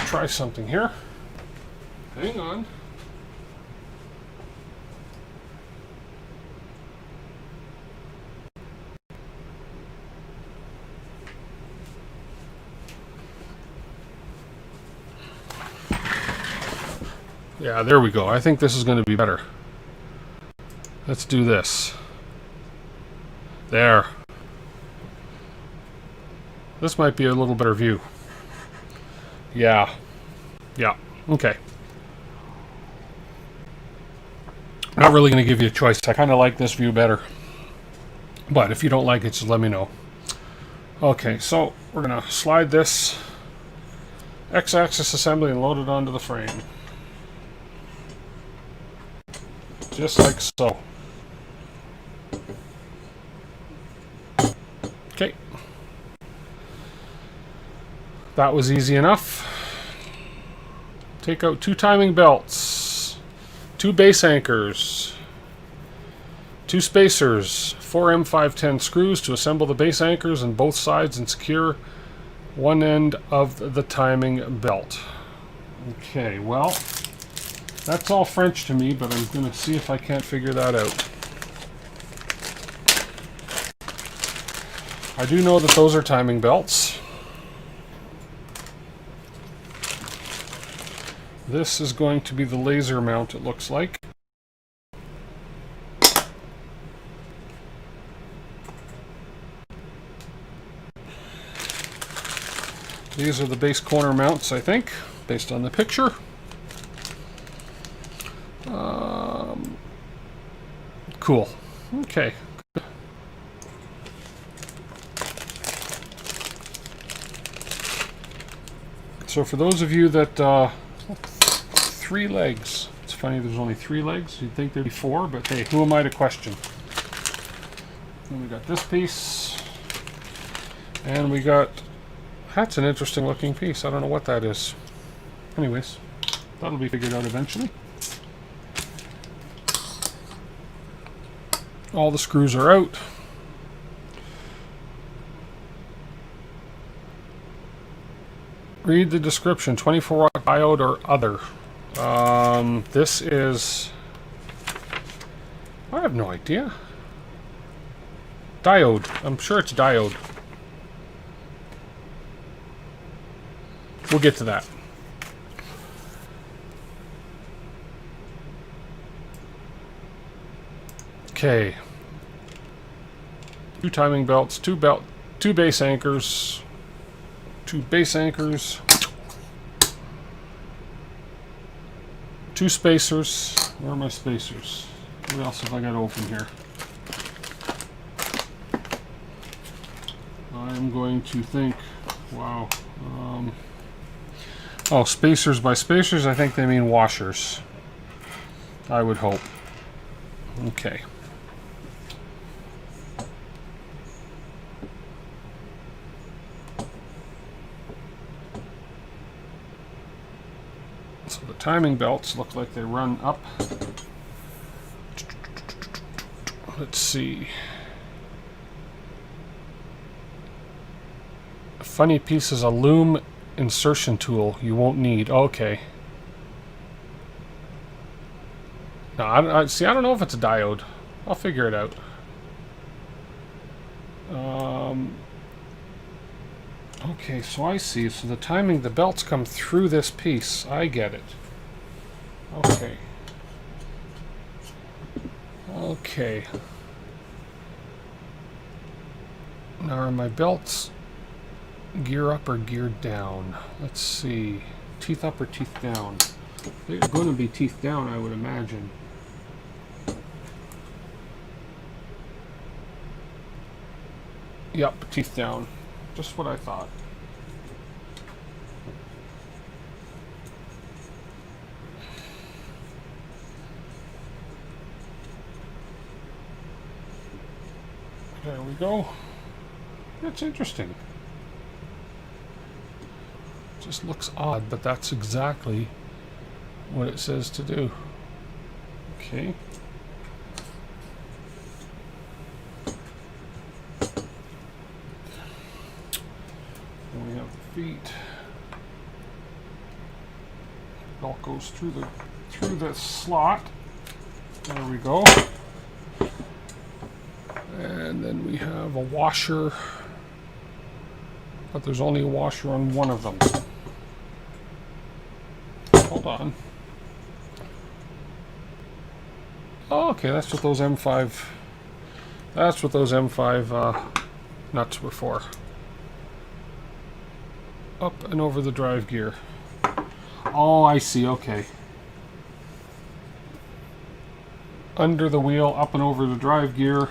Try something here. Hang on. Yeah, there we go. I think this is going to be better. Let's do this. There. This might be a little better view. Yeah. Yeah. Okay. Not really going to give you a choice. I kind of like this view better. But if you don't like it, just let me know. Okay, so we're going to slide this X-axis assembly and load it onto the frame. Just like so. Okay. That was easy enough. Take out 2 timing belts, 2 base anchors, 2 spacers, 4 M510 screws to assemble the base anchors on both sides and secure one end of the timing belt. Okay, well, that's all French to me, but I'm going to see if I can't figure that out. I do know that those are timing belts. This is going to be the laser mount, it looks like. These are the base corner mounts, I think, based on the picture. Cool. Okay. So for those of you that 3 legs. It's funny there's only 3 legs. You'd think there'd be 4, but hey, who am I to question? And we got this piece. And we got... That's an interesting looking piece. I don't know what that is. Anyways, that'll be figured out eventually. All the screws are out. Read the description. 24-watt diode or other. This is... I have no idea. Diode. I'm sure it's diode. We'll get to that. Okay. 2 timing belts, 2 base anchors, 2 base anchors, 2 spacers. Where are my spacers? What else have I got open here? I'm going to think, wow. Oh, spacers. By spacers, I think they mean washers. I would hope. Okay. So the timing belts look like they run up. Let's see. A funny piece is a loom insertion tool you won't need. Okay. Now, I don't know if it's a diode. I'll figure it out. Okay, so I see. So the belts come through this piece. I get it. Okay. Okay. Now are my belts gear up or geared down? Let's see. Teeth up or teeth down? They're going to be teeth down, I would imagine. Yep, teeth down. Just what I thought. There we go. That's interesting. Just looks odd, but that's exactly what it says to do. Okay. And we have the feet. It all goes through the slot. There we go. And then we have a washer, but there's only a washer on one of them. Hold on. Oh, okay, that's what those M5. That's what those M5 nuts were for. Up and over the drive gear. Oh, I see. Okay. Under the wheel, up and over the drive gear.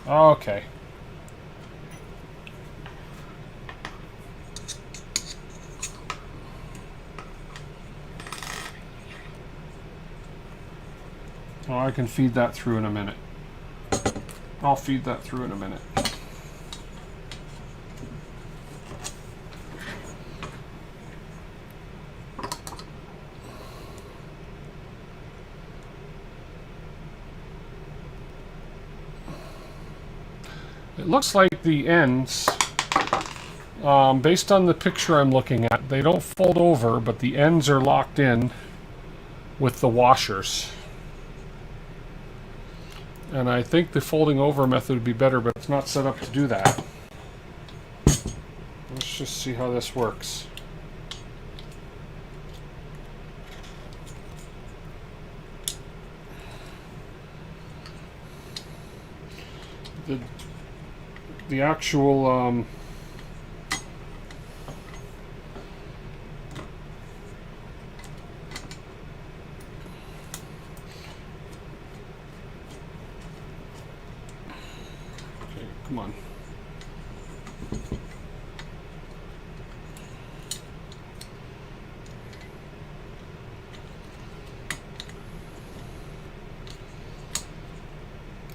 Okay. Oh, I can feed that through in a minute. I'll feed that through in a minute. It looks like the ends, based on the picture I'm looking at, they don't fold over, but the ends are locked in with the washers. And I think the folding over method would be better, but it's not set up to do that. Let's just see how this works. The actual okay, come on.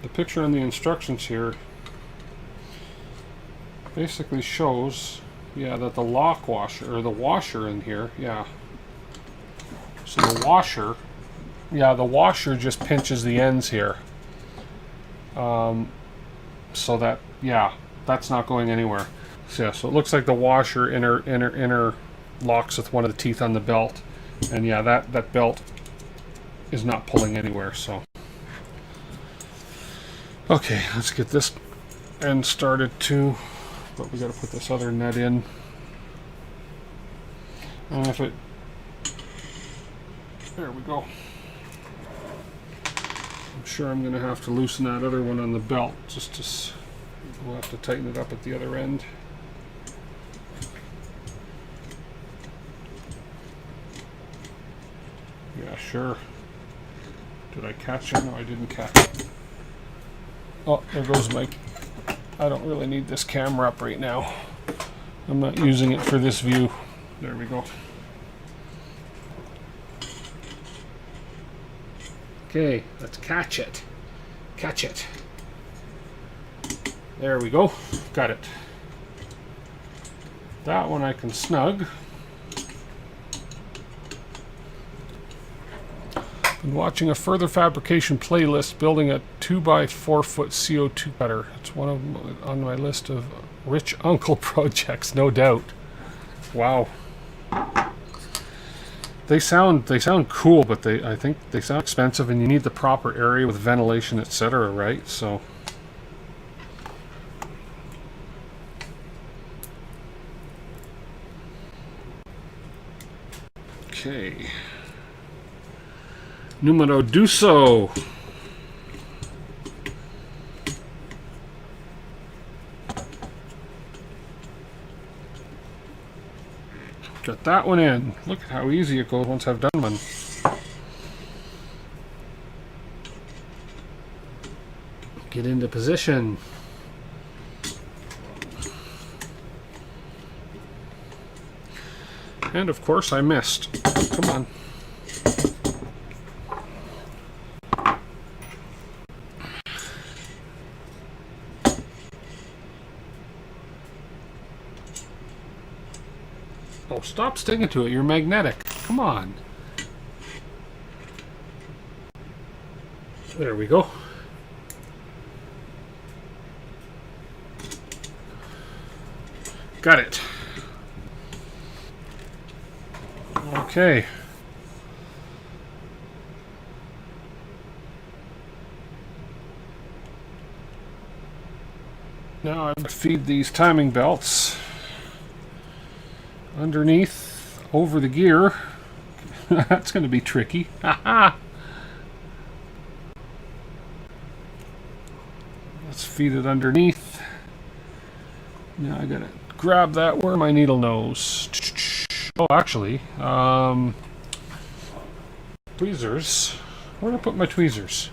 The picture in the instructions here basically shows, yeah, that the lock washer, or the washer in here, yeah. So the washer, yeah, the washer just pinches the ends here. So that, yeah, that's not going anywhere. So, yeah, so it looks like the washer inner locks with one of the teeth on the belt. And yeah, that belt is not pulling anywhere, so. Okay, let's get this end started too. But we got to put this other nut in. And if it, there we go. I'm sure I'm going to have to loosen that other one on the belt, just to, we'll have to tighten it up at the other end. Yeah, sure. Did I catch it? No, I didn't catch it. Oh, there goes my, I don't really need this camera up right now. I'm not using it for this view. There we go. Okay, let's catch it. Catch it. There we go. Got it. That one I can snug. Been watching a further fabrication playlist building a 2x4 foot CO2 cutter. It's one of on my list of rich uncle projects, no doubt. Wow. They sound cool, but I think they sound expensive, and you need the proper area with ventilation, etc., right? So okay. Numero duso. Got that one in. Look at how easy it goes once I've done one. Get into position. And of course I missed. Come on. Oh, stop sticking to it. You're magnetic. Come on. There we go. Got it. Okay. Now I'm going to feed these timing belts underneath, over the gear. That's going to be tricky. Haha. Let's feed it underneath. Now I gotta grab that where my needle knows. Oh, actually, tweezers. Where did I put my tweezers?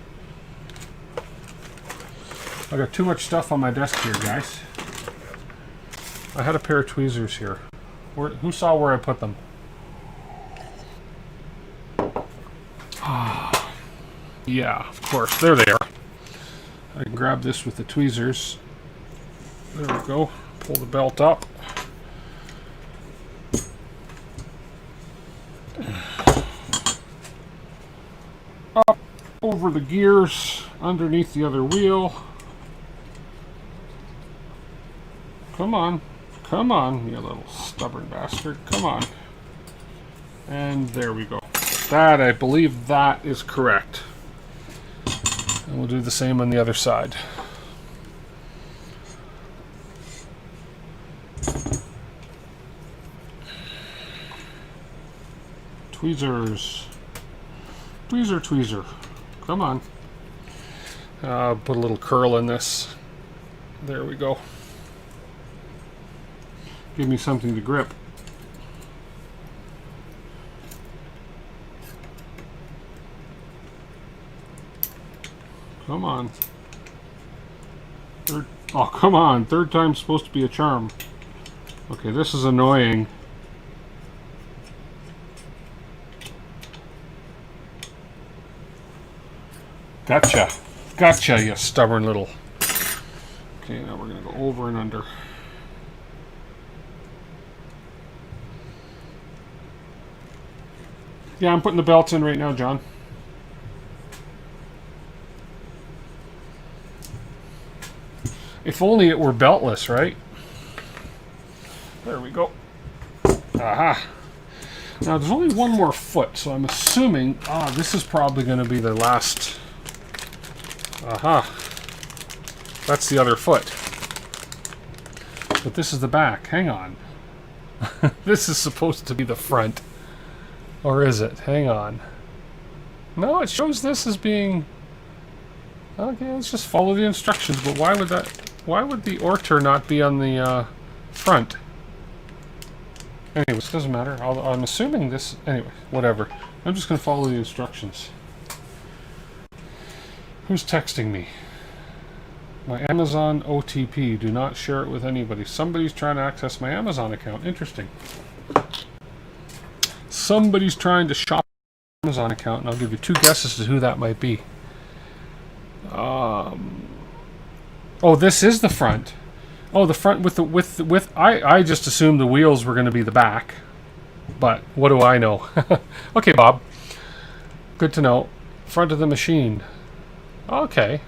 I got too much stuff on my desk here, guys. I had a pair of tweezers here. Who saw where I put them? Yeah, of course. There they are. I can grab this with the tweezers. There we go. Pull the belt up. Up over the gears, underneath the other wheel. Come on. Come on, you little stubborn bastard. Come on. And there we go. That, I believe that is correct. And we'll do the same on the other side. Tweezers. Tweezer, tweezer. Come on. Put a little curl in this. There we go. Give me something to grip. Come on. Oh, come on. Third time's supposed to be a charm. Okay, this is annoying. Gotcha. Gotcha, you stubborn little... Okay, now we're going to go over and under. Yeah, I'm putting the belts in right now, John. If only it were beltless, right? There we go. Aha. Now, there's only one more foot, so I'm assuming... this is probably going to be the last... Aha. That's the other foot. But this is the back. Hang on. This is supposed to be the front. Or is it? Hang on. No, it shows this as being... Okay, let's just follow the instructions. But why would that... Why would the ORTUR not be on the front? Anyways, doesn't matter. I'm assuming this... Anyway, whatever. I'm just going to follow the instructions. Who's texting me? My Amazon OTP. Do not share it with anybody. Somebody's trying to access my Amazon account. Interesting. Somebody's trying to shop my Amazon account, and I'll give you two guesses as to who that might be. Oh, this is the front. Oh, the front with the I just assumed the wheels were going to be the back, but what do I know? Okay, Bob. Good to know. Front of the machine. Okay.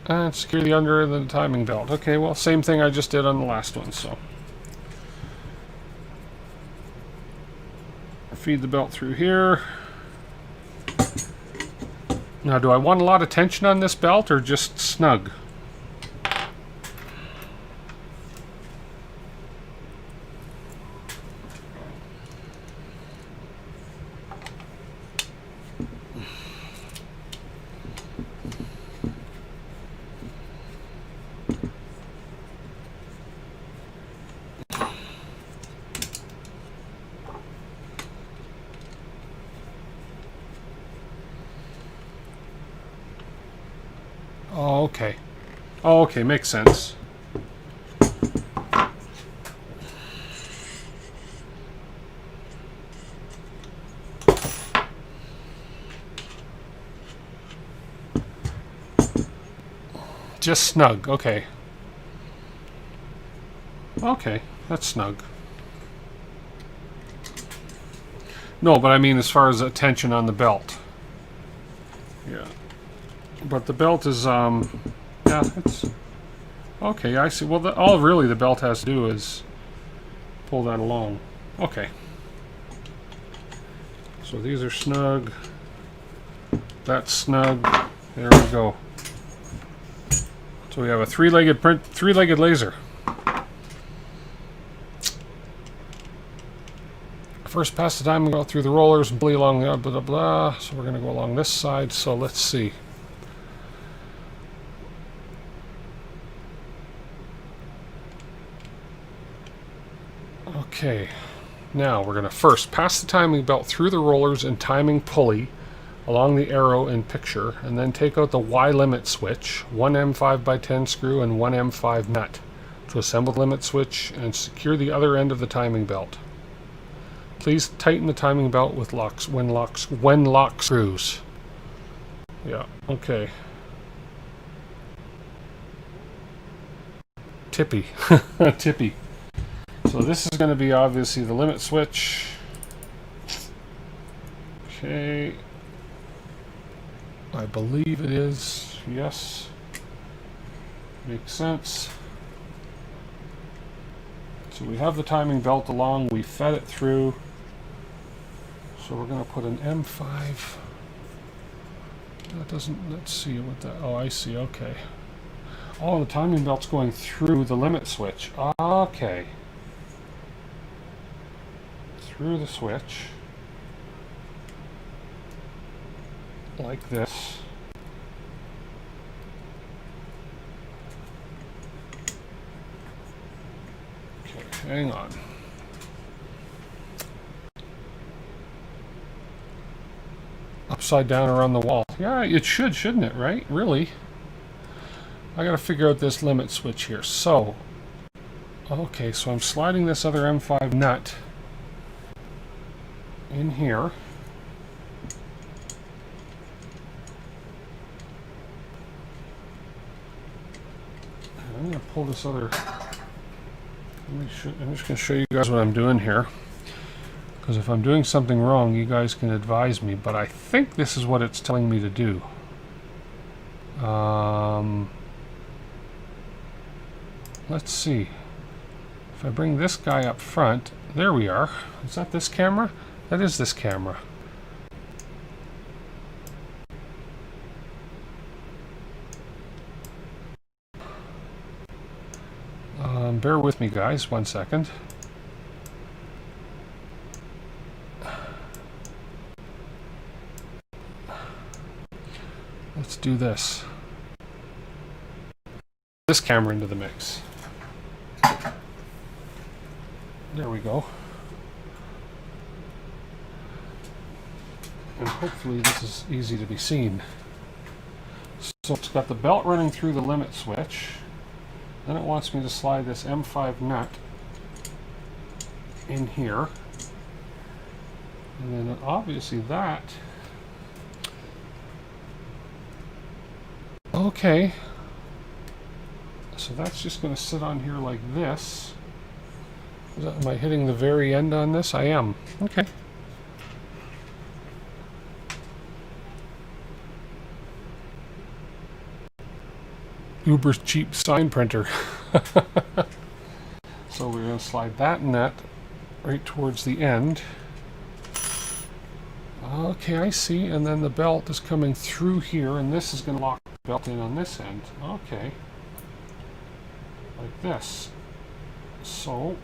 And secure the under the timing belt. Okay, well, same thing I just did on the last one, so. Feed the belt through here. Now, do I want a lot of tension on this belt or just snug? Oh, okay. Oh, okay, makes sense. Just snug, okay. Okay, that's snug. No, but I mean as far as the tension on the belt. Yeah. But the belt is, yeah, it's... Okay, I see. Well, all really the belt has to do is pull that along. Okay. So these are snug. That's snug. There we go. So we have a three-legged laser. First pass the timing belt through the rollers and pulley along the blah blah blah. So we're going to go along this side. So let's see. Okay, now we're going to first pass the timing belt through the rollers and timing pulley along the arrow in picture, and then take out the Y limit switch, one M5x10 screw and one M5 nut to assemble the limit switch and secure the other end of the timing belt. Please tighten the timing belt with when lock screws. Yeah, okay. Tippy. Tippy. So this is going to be obviously the limit switch. Okay. I believe it is. Yes. Makes sense. So we have the timing belt along. We fed it through. So we're going to put an M5. That doesn't, let's see what that, oh, I see, okay. Oh, the timing belt's going through the limit switch. Okay. Through the switch. Like this. Okay, hang on. Upside down around the wall. Yeah, it should, shouldn't it, right? Really? I gotta figure out this limit switch here. So, okay, so I'm sliding this other M5 nut in here. And I'm gonna pull this other, I'm just gonna show you guys what I'm doing here. Because if I'm doing something wrong, you guys can advise me, but I think this is what it's telling me to do. Let's see. If I bring this guy up front, there we are. Is that this camera? That is this camera. Bear with me, guys, 1 second. Let's do this. This camera into the mix. There we go. And hopefully this is easy to be seen. So it's got the belt running through the limit switch. Then it wants me to slide this M5 nut in here. And then obviously that. Okay. So that's just going to sit on here like this. Am I hitting the very end on this? I am. Okay. Uber's cheap sign printer. So we're going to slide that nut right towards the end. Okay, I see. And then the belt is coming through here, and this is going to lock the belt in on this end. Okay. Like this. So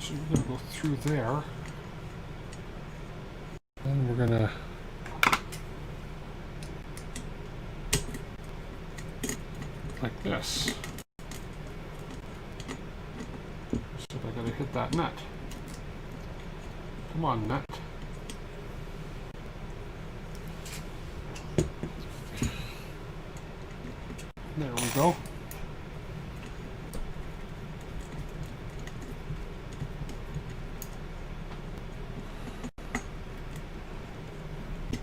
we're going to go through there. Then we're going to like this. So I got to hit that nut. Come on, nut. There we go.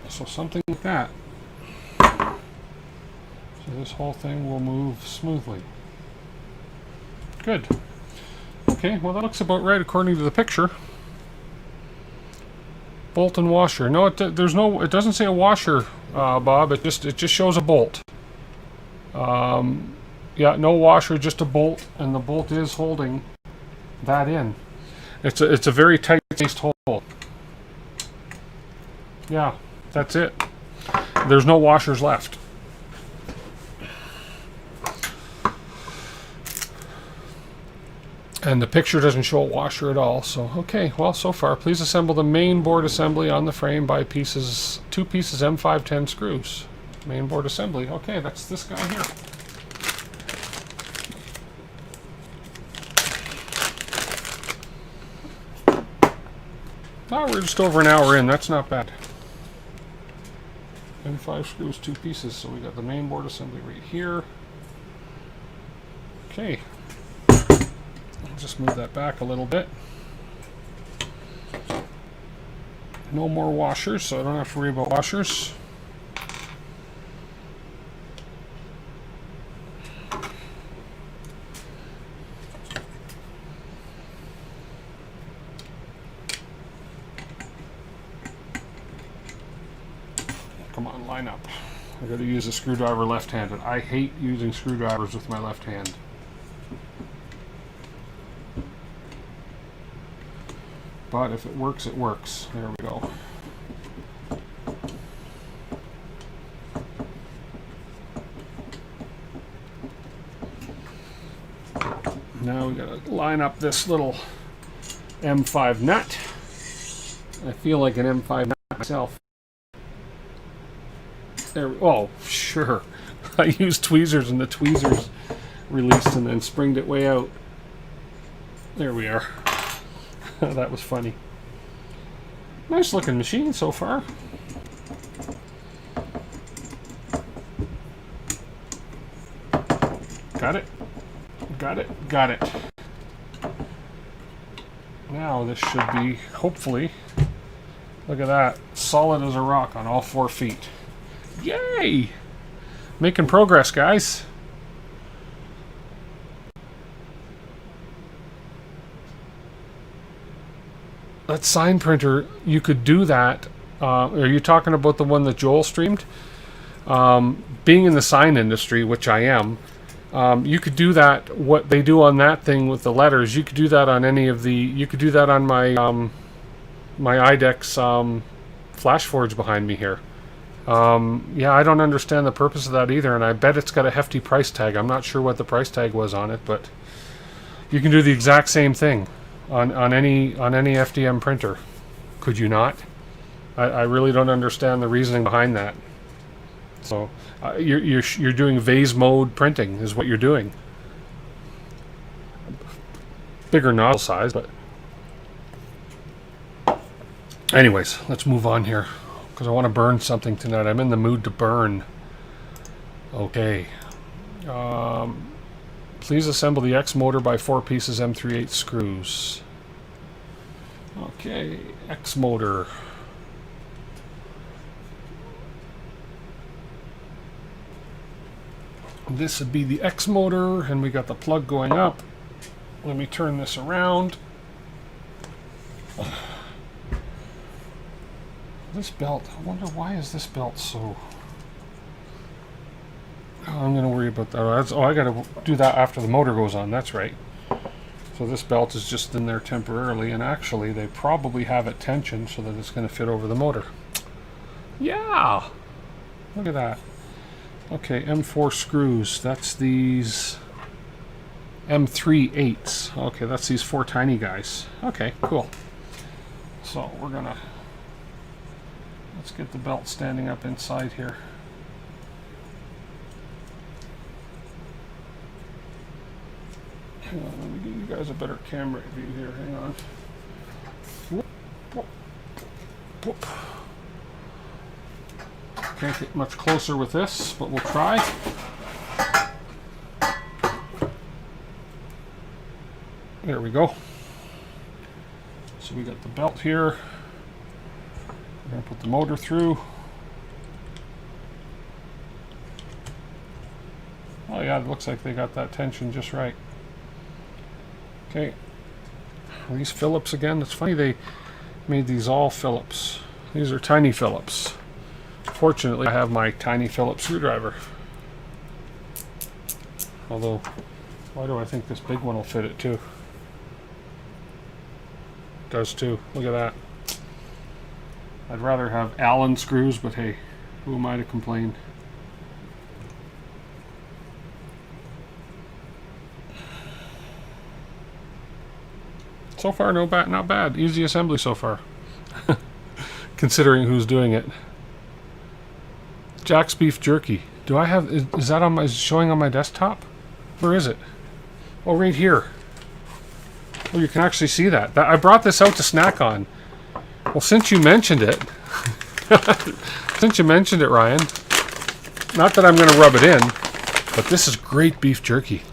So something like that. So this whole thing will move smoothly. Good. Okay, well that looks about right according to the picture. Bolt and washer. No, there's no. It doesn't say a washer, Bob. It just shows a bolt. Yeah, no washer, just a bolt, and the bolt is holding that in. It's a very tight-spaced hole. Yeah, that's it. There's no washers left. And the picture doesn't show a washer at all. So, okay, well, so far, please assemble the main board assembly on the frame by pieces, 2 pieces M510 screws. Main board assembly. Okay, that's this guy here. Oh, we're just over an hour in. That's not bad. M5 screws, 2 pieces. So we got the main board assembly right here. Okay. I'll just move that back a little bit. No more washers, so I don't have to worry about washers. Come on, line up. I gotta use a screwdriver left-handed. I hate using screwdrivers with my left hand. But if it works, it works. There we go. Now we gotta line up this little M5 nut. I feel like an M5 nut myself. There. Oh, sure. I used tweezers and the tweezers released and then springed it way out. There we are. That was funny. Nice looking machine so far. Got it. Got it. Got it. Now this should be, hopefully, look at that, solid as a rock on all 4 feet. Yay! Making progress, guys. That sign printer, you could do that. Are you talking about the one that Joel streamed? Being in the sign industry, which I am, you could do that. What they do on that thing with the letters, you could do that on any of the. You could do that on my my IDEX flash forge behind me here. Yeah, I don't understand the purpose of that either, and I bet it's got a hefty price tag. I'm not sure what the price tag was on it, but you can do the exact same thing on any FDM printer. Could you not? I really don't understand the reasoning behind that. So you're doing vase mode printing is what you're doing. Bigger nozzle size, but anyways, let's move on here because I want to burn something tonight. I'm in the mood to burn. Okay. Please assemble the X motor by 4 pieces M3/8 screws. Okay, X motor. This would be the X motor, and we got the plug going up. Let me turn this around. This belt, I wonder why is this belt so... Oh, I'm going to worry about that. I got to do that after the motor goes on. That's right. So this belt is just in there temporarily, and actually they probably have it tensioned so that it's going to fit over the motor. Yeah! Look at that. Okay, M4 screws. That's these M3/8s. Okay, that's these 4 tiny guys. Okay, cool. So we're going to... Let's get the belt standing up inside here. Hang on, let me give you guys a better camera view here. Hang on. Whoop, whoop, whoop. Can't get much closer with this, but we'll try. There we go. So we got the belt here. We're going to put the motor through. Oh yeah, it looks like they got that tension just right. Okay, these Phillips again. It's funny they made these all Phillips. These are tiny Phillips. Fortunately, I have my tiny Phillips screwdriver. Although, why do I think this big one will fit it too? It does too. Look at that. I'd rather have Allen screws, but hey, who am I to complain? So far, no bad, not bad. Easy assembly so far. Considering who's doing it. Jack's Beef Jerky. Do I have... Is that on my... Is it showing on my desktop? Where is it? Oh, right here. Oh, you can actually see that. I brought this out to snack on. Well, since you mentioned it... since you mentioned it, Ryan... Not that I'm going to rub it in, but this is great beef jerky.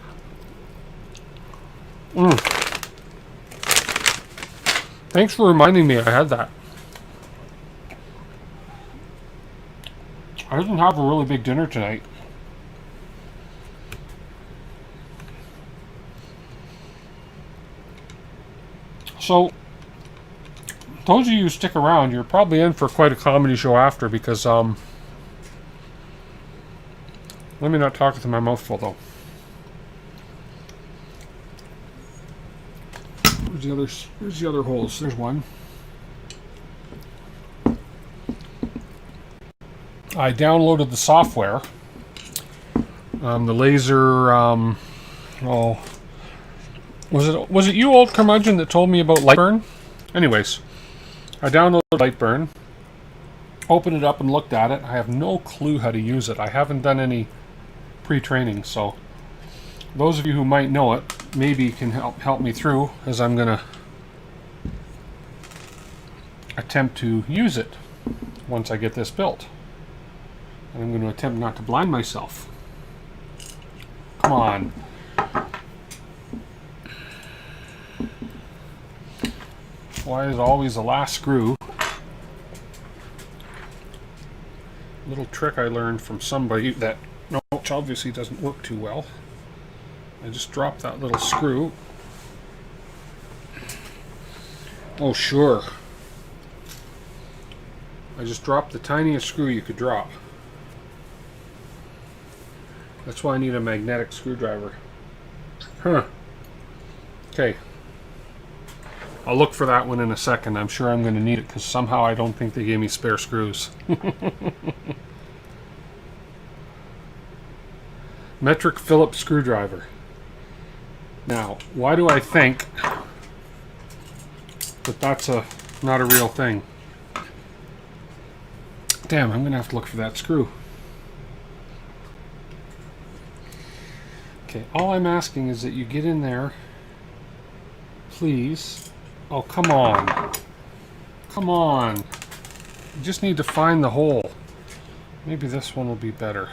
Thanks for reminding me I had that. I didn't have a really big dinner tonight. So, those of you who stick around, you're probably in for quite a comedy show after, because, let me not talk with my mouth full, though. Where's the other holes? There's one. I downloaded the software. The laser, was it you, old curmudgeon, that told me about Lightburn? Anyways, I downloaded Lightburn, opened it up and looked at it. I have no clue how to use it. I haven't done any pre-training, so those of you who might know it maybe can help me through, as I'm gonna attempt to use it once I get this built. And I'm going to attempt not to blind myself. Come on. Why is always the last screw? Little trick I learned from somebody that, no, which obviously doesn't work too well. I just dropped that little screw. Oh, sure. I just dropped the tiniest screw you could drop. That's why I need a magnetic screwdriver. Huh. Okay. I'll look for that one in a second. I'm sure I'm going to need it because somehow I don't think they gave me spare screws. Metric Phillips screwdriver. Now, why do I think that that's not a real thing? Damn, I'm going to have to look for that screw. Okay, all I'm asking is that you get in there, please. Oh, come on. Come on. You just need to find the hole. Maybe this one will be better.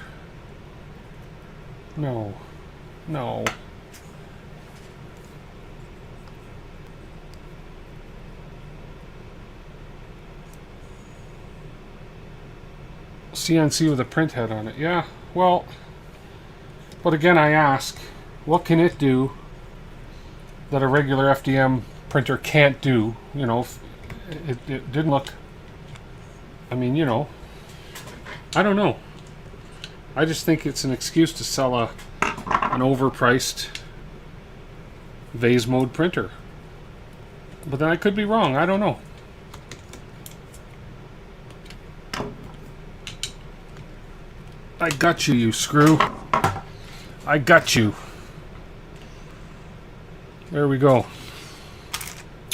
No. No. CNC with a print head on it. Yeah, well... But again, I ask, what can it do that a regular FDM printer can't do? You know, it didn't look... I mean, you know, I don't know. I just think it's an excuse to sell an overpriced vase mode printer. But then I could be wrong. I don't know. I got you, you screw. I got you. There we go.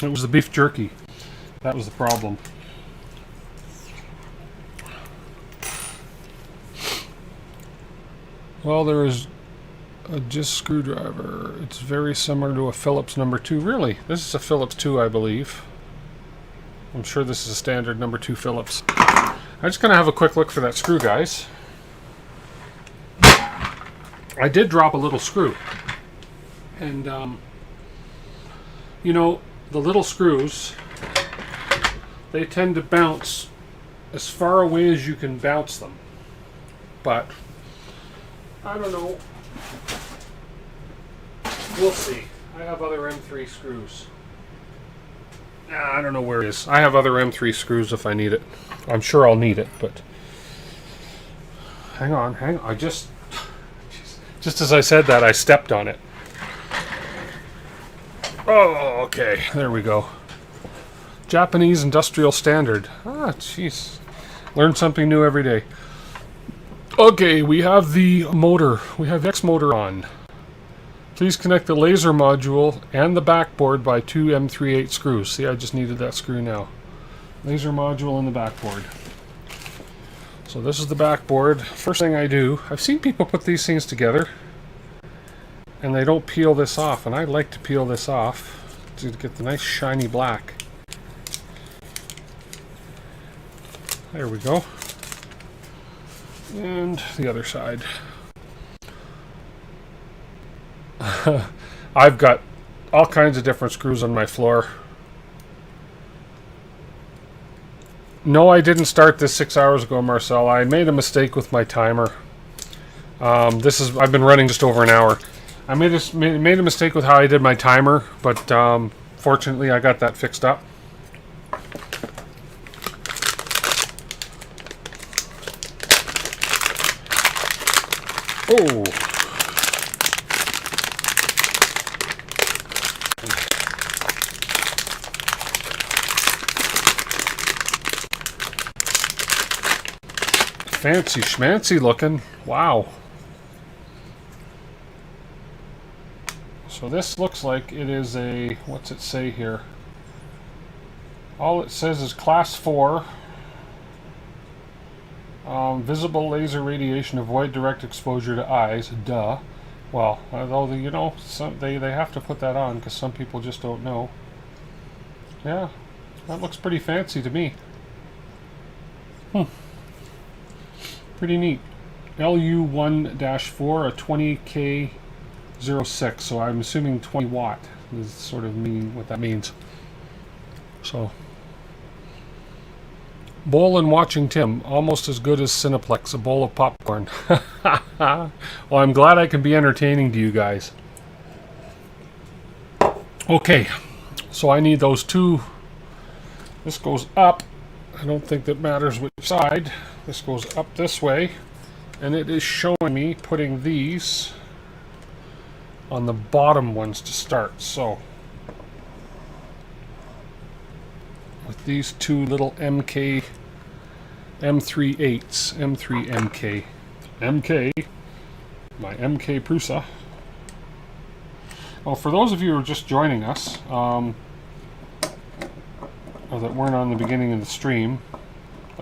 It was the beef jerky. That was the problem. Well, there is a just screwdriver. It's very similar to a Phillips number 2. Really? This is a Phillips 2, I believe. I'm sure this is a standard number 2 Phillips. I'm just going to have a quick look for that screw, guys. I did drop a little screw, and you know, the little screws, they tend to bounce as far away as you can bounce them, but I don't know, we'll see. I have other M3 screws. I don't know where it is. I have other M3 screws if I need it. I'm sure I'll need it, but hang on, I just as I said that, I stepped on it. Oh, okay. There we go. Japanese industrial standard. Ah, jeez. Learn something new every day. Okay, we have the motor. We have X motor on. Please connect the laser module and the backboard by 2 M38 screws. See, I just needed that screw now. Laser module and the backboard. So this is the backboard. First thing I do, I've seen people put these things together and they don't peel this off, and I like to peel this off to get the nice shiny black. There we go. And the other side. I've got all kinds of different screws on my floor. No, I didn't start this 6 hours ago, Marcel. I made a mistake with my timer. I've been running just over an hour. I made a mistake with how I did my timer, but fortunately I got that fixed up. Oh. Fancy schmancy looking. Wow. So this looks like it is a, what's it say here? All it says is class 4. Visible laser radiation, avoid direct exposure to eyes. Duh. Well, although, you know, they have to put that on because some people just don't know. Yeah, that looks pretty fancy to me. Pretty neat. LU1-4, a 20K06, so I'm assuming 20 watt is sort of mean what that means. So, bowl and watching Tim, almost as good as Cineplex, a bowl of popcorn. Well, I'm glad I can be entertaining to you guys. Okay, so I need those two. This goes up. I don't think that matters which side. This goes up this way, and it is showing me putting these on the bottom ones to start. So with these two little M3 MK, my MK Prusa. Well, for those of you who are just joining us, or that weren't on the beginning of the stream,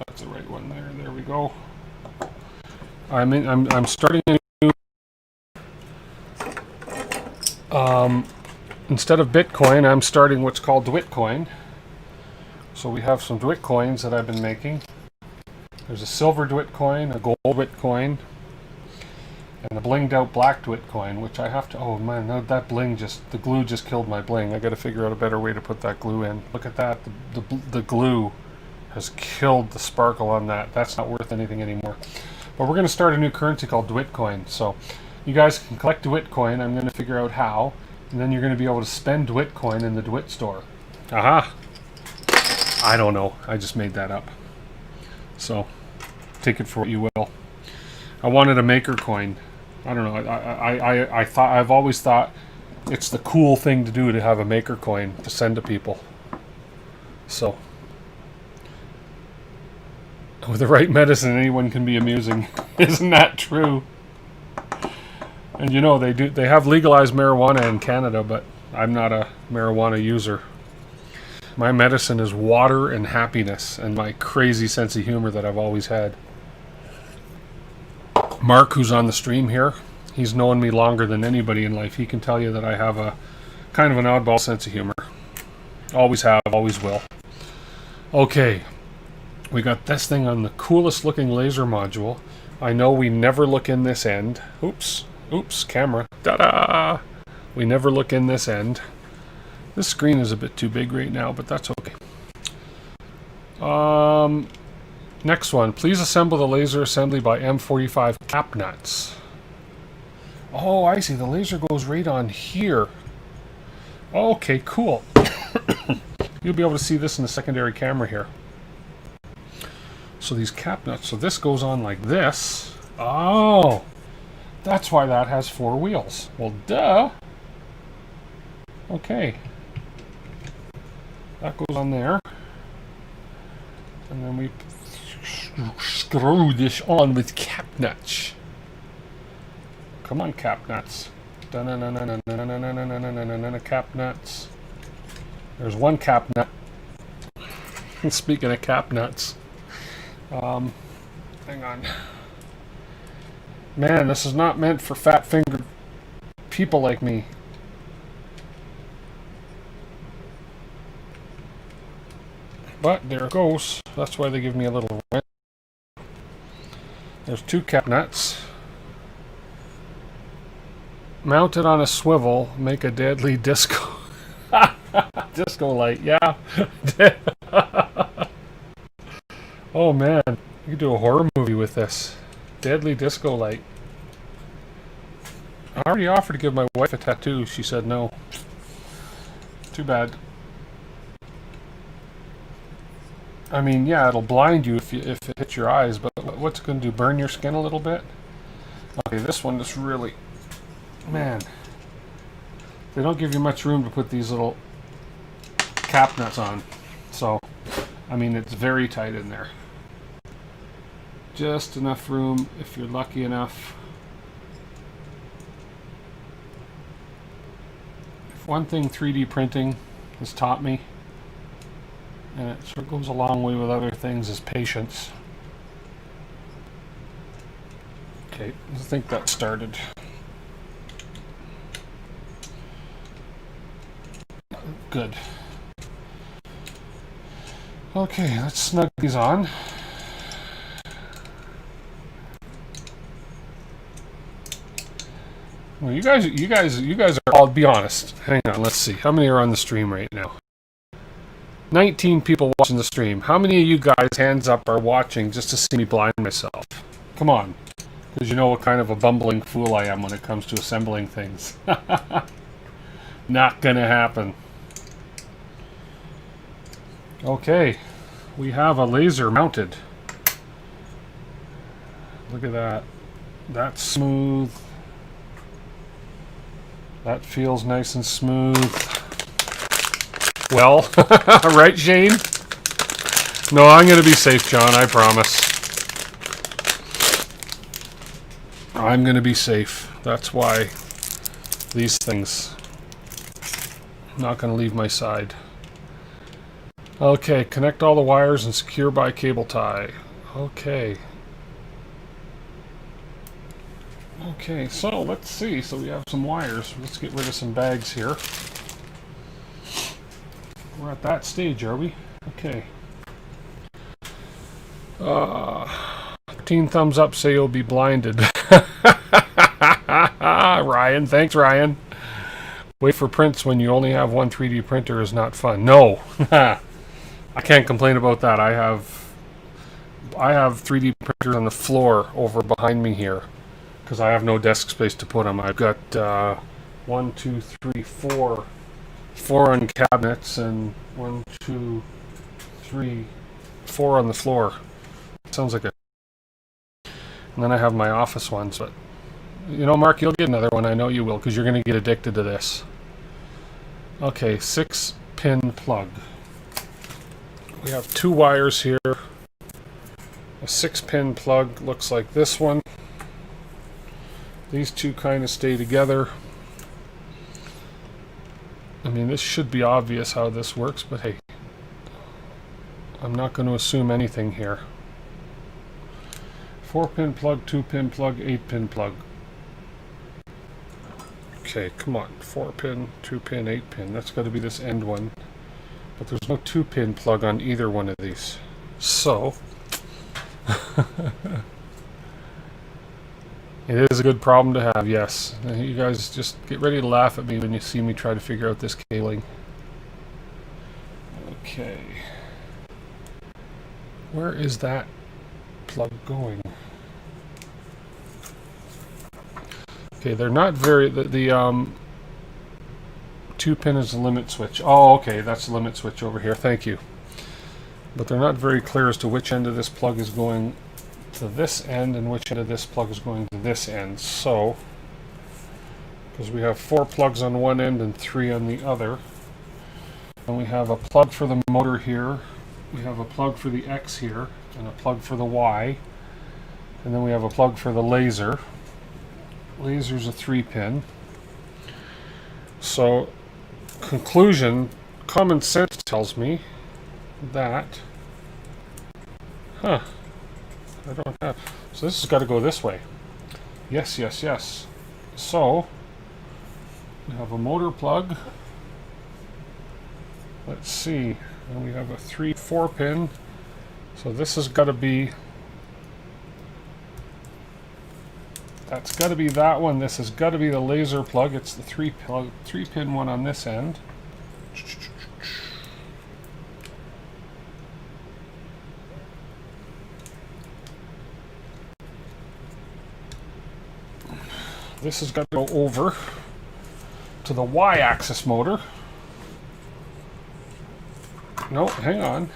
that's the right one there. There we go. I'm starting a new. Instead of Bitcoin, I'm starting what's called Dwitcoin. So we have some Dwit coins that I've been making. There's a silver Dwit coin, a gold Dwit coin, and a blinged out black Dwit coin, which I have to. Oh man, no, that bling the glue just killed my bling. I got to figure out a better way to put that glue in. Look at that. The glue has killed the sparkle on that. That's not worth anything anymore. But we're going to start a new currency called Dwit coin. So you guys can collect Dwit coin. I'm going to figure out how, and then you're going to be able to spend Dwit coin in the Dwit store. Aha! I don't know. I just made that up. So take it for what you will. I wanted a maker coin. I don't know. I've always thought it's the cool thing to do to have a maker coin to send to people. So with the right medicine, anyone can be amusing. Isn't that true? And you know, they have legalized marijuana in Canada, but I'm not a marijuana user. My medicine is water and happiness and my crazy sense of humor that I've always had. Mark, who's on the stream here, he's known me longer than anybody in life. He can tell you that I have a kind of an oddball sense of humor. Always have, always will. Okay, we got this thing on the coolest looking laser module. I know we never look in this end. Oops, camera. Ta-da! We never look in this end. This screen is a bit too big right now, but that's okay. Next one. Please assemble the laser assembly by M45 cap nuts. Oh, I see. The laser goes right on here. Okay, cool. You'll be able to see this in the secondary camera here. So these cap nuts. So this goes on like this. Oh, that's why that has 4 wheels. Well, duh. Okay. That goes on there. And then we screw this on with cap nuts. Come on, cap nuts. Cap nuts. There's one cap nut. Speaking of cap nuts, hang on. Man, this is not meant for fat-fingered people like me. But there it goes. That's why they give me a little wrench. There's two cap nuts. Mounted on a swivel, make a deadly disco. Disco light, yeah. Oh man, you could do a horror movie with this. Deadly disco light. I already offered to give my wife a tattoo. She said no. Too bad. I mean, yeah, it'll blind you if it hits your eyes, but what's it going to do? Burn your skin a little bit? Okay, this one is really... Man. They don't give you much room to put these little cap nuts on. So, I mean, it's very tight in there. Just enough room if you're lucky enough. If one thing 3D printing has taught me, and it sort of goes a long way with other things, is patience. Okay, I think that started. Good. Okay, let's snug these on. Well, you guys are, I'll be honest. Hang on, let's see. How many are on the stream right now? 19 people watching the stream. How many of you guys, hands up, are watching just to see me blind myself? Come on. Because you know what kind of a bumbling fool I am when it comes to assembling things. Not gonna happen. Okay. We have a laser mounted. Look at that. That's smooth. That feels nice and smooth. Well, right, Shane? No, I'm going to be safe, John, I promise. I'm going to be safe. That's why these things. I'm not going to leave my side. Okay, connect all the wires and secure by cable tie. Okay. Okay, so let's see. So we have some wires. Let's get rid of some bags here. We're at that stage, are we? Okay. 13 thumbs up say you'll be blinded. Ryan, thanks, Ryan. Wait for prints when you only have one 3D printer is not fun. No. I can't complain about that. I have 3D printers on the floor over behind me here because I have no desk space to put them. I've got 1, 2, 3, 4 on cabinets and 1, 2, 3, 4 on the floor. Sounds like a... And then I have my office ones, but you know, Mark, you'll get another one. I know you will, because you're going to get addicted to this. Okay, 6-pin plug. We have 2 wires here. A 6-pin plug looks like this one. These 2 kind of stay together. I mean, this should be obvious how this works, but hey, I'm not going to assume anything here. 4-pin plug, 2-pin plug, 8-pin plug. Okay, come on. 4-pin, 2-pin, 8-pin. That's got to be this end one. But there's no 2-pin plug on either one of these. So, it is a good problem to have, yes. You guys just get ready to laugh at me when you see me try to figure out this cabling. Okay. Where is that plug going? Okay, they're not very... The 2-pin is the limit switch. Oh, okay, that's the limit switch over here. Thank you. But they're not very clear as to which end of this plug is going to this end and which end of this plug is going to this end. So, because we have 4 plugs on one end and 3 on the other. And we have a plug for the motor here. We have a plug for the X here and a plug for the Y. And then we have a plug for the laser. Laser's a 3-pin. So, conclusion, common sense tells me that, I don't have, so this has got to go this way. Yes, yes, yes. So, we have a motor plug. Let's see, and we have a 3/4 pin. So this has got to be, that's got to be that one. This has got to be the laser plug. It's the 3-pin one on this end. This has got to go over to the Y-axis motor. No, hang on.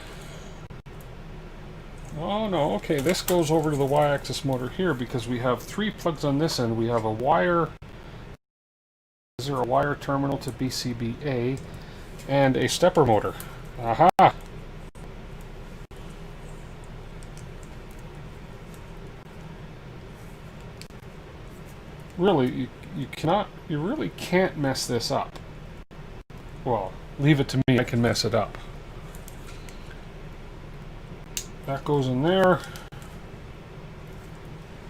Oh no, okay, this goes over to the Y-axis motor here because we have 3 plugs on this end. We have a wire, is there a wire terminal to BCBA, and a stepper motor. Aha! Really, you really can't mess this up. Well, leave it to me, I can mess it up. That goes in there.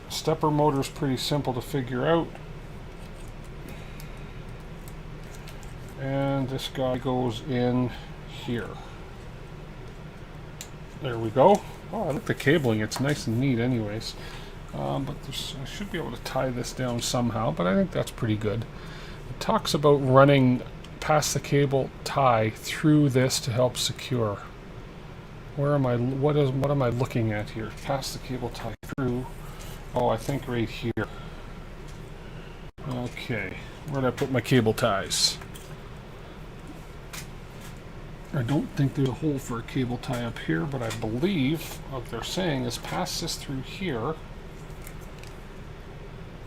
Stepper motor is pretty simple to figure out. And this guy goes in here. There we go. Oh, I like the cabling. It's nice and neat anyways. But I should be able to tie this down somehow, but I think that's pretty good. It talks about running past the cable tie through this to help secure. Where am I? What am I looking at here? Past the cable tie through. Oh, I think right here. Okay, where did I put my cable ties? I don't think there's a hole for a cable tie up here, but I believe what they're saying is pass this through here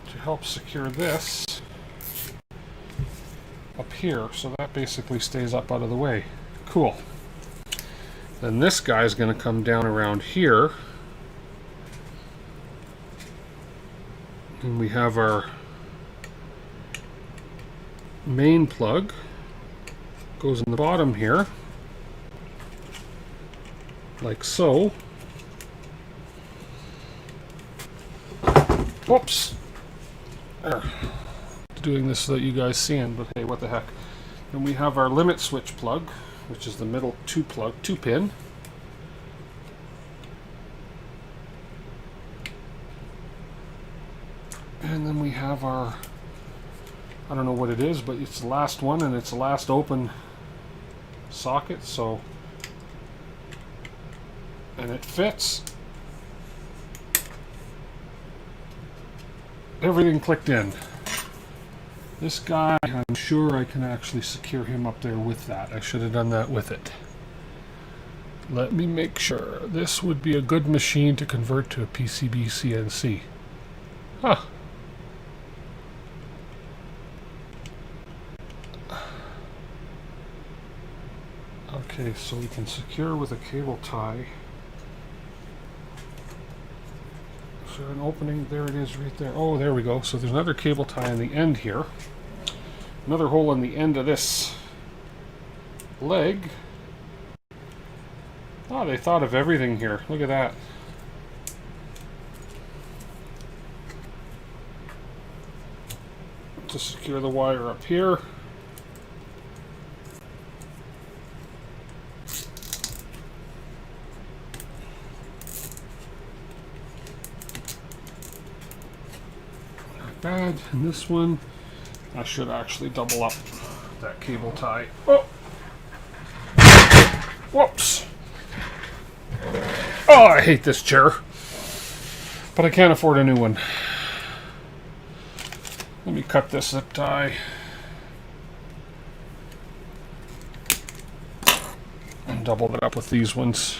to help secure this up here, so that basically stays up out of the way. Cool. Then this guy's going to come down around here, and we have our main plug, goes in the bottom here, like so. Whoops! There. Doing this so that you guys see it, but hey, what the heck. And we have our limit switch plug, which is the middle 2-pin. And then we have our, I don't know what it is, but it's the last one and it's the last open socket, so, and it fits. Everything clicked in. This guy, I'm sure I can actually secure him up there with that. I should have done that with it. Let me make sure. This would be a good machine to convert to a PCB CNC. Huh. Okay, so we can secure with a cable tie. Is there an opening? There it is right there. Oh, there we go. So there's another cable tie on the end here. Another hole on the end of this leg. Oh, they thought of everything here. Look at that. To secure the wire up here. Bad. And this one, I should actually double up that cable tie. Oh! Whoops! Oh, I hate this chair. But I can't afford a new one. Let me cut this zip tie. And double it up with these ones.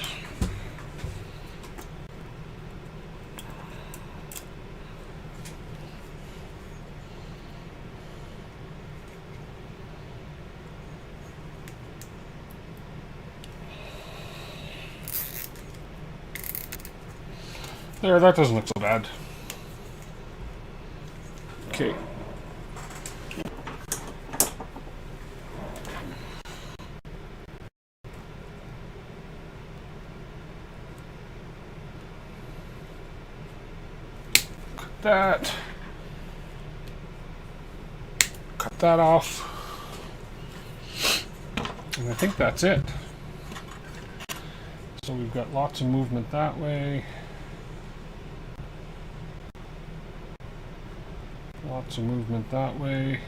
There, that doesn't look so bad. Okay. that. Cut that off. And I think that's it. So we've got lots of movement that way. Lots of movement that way.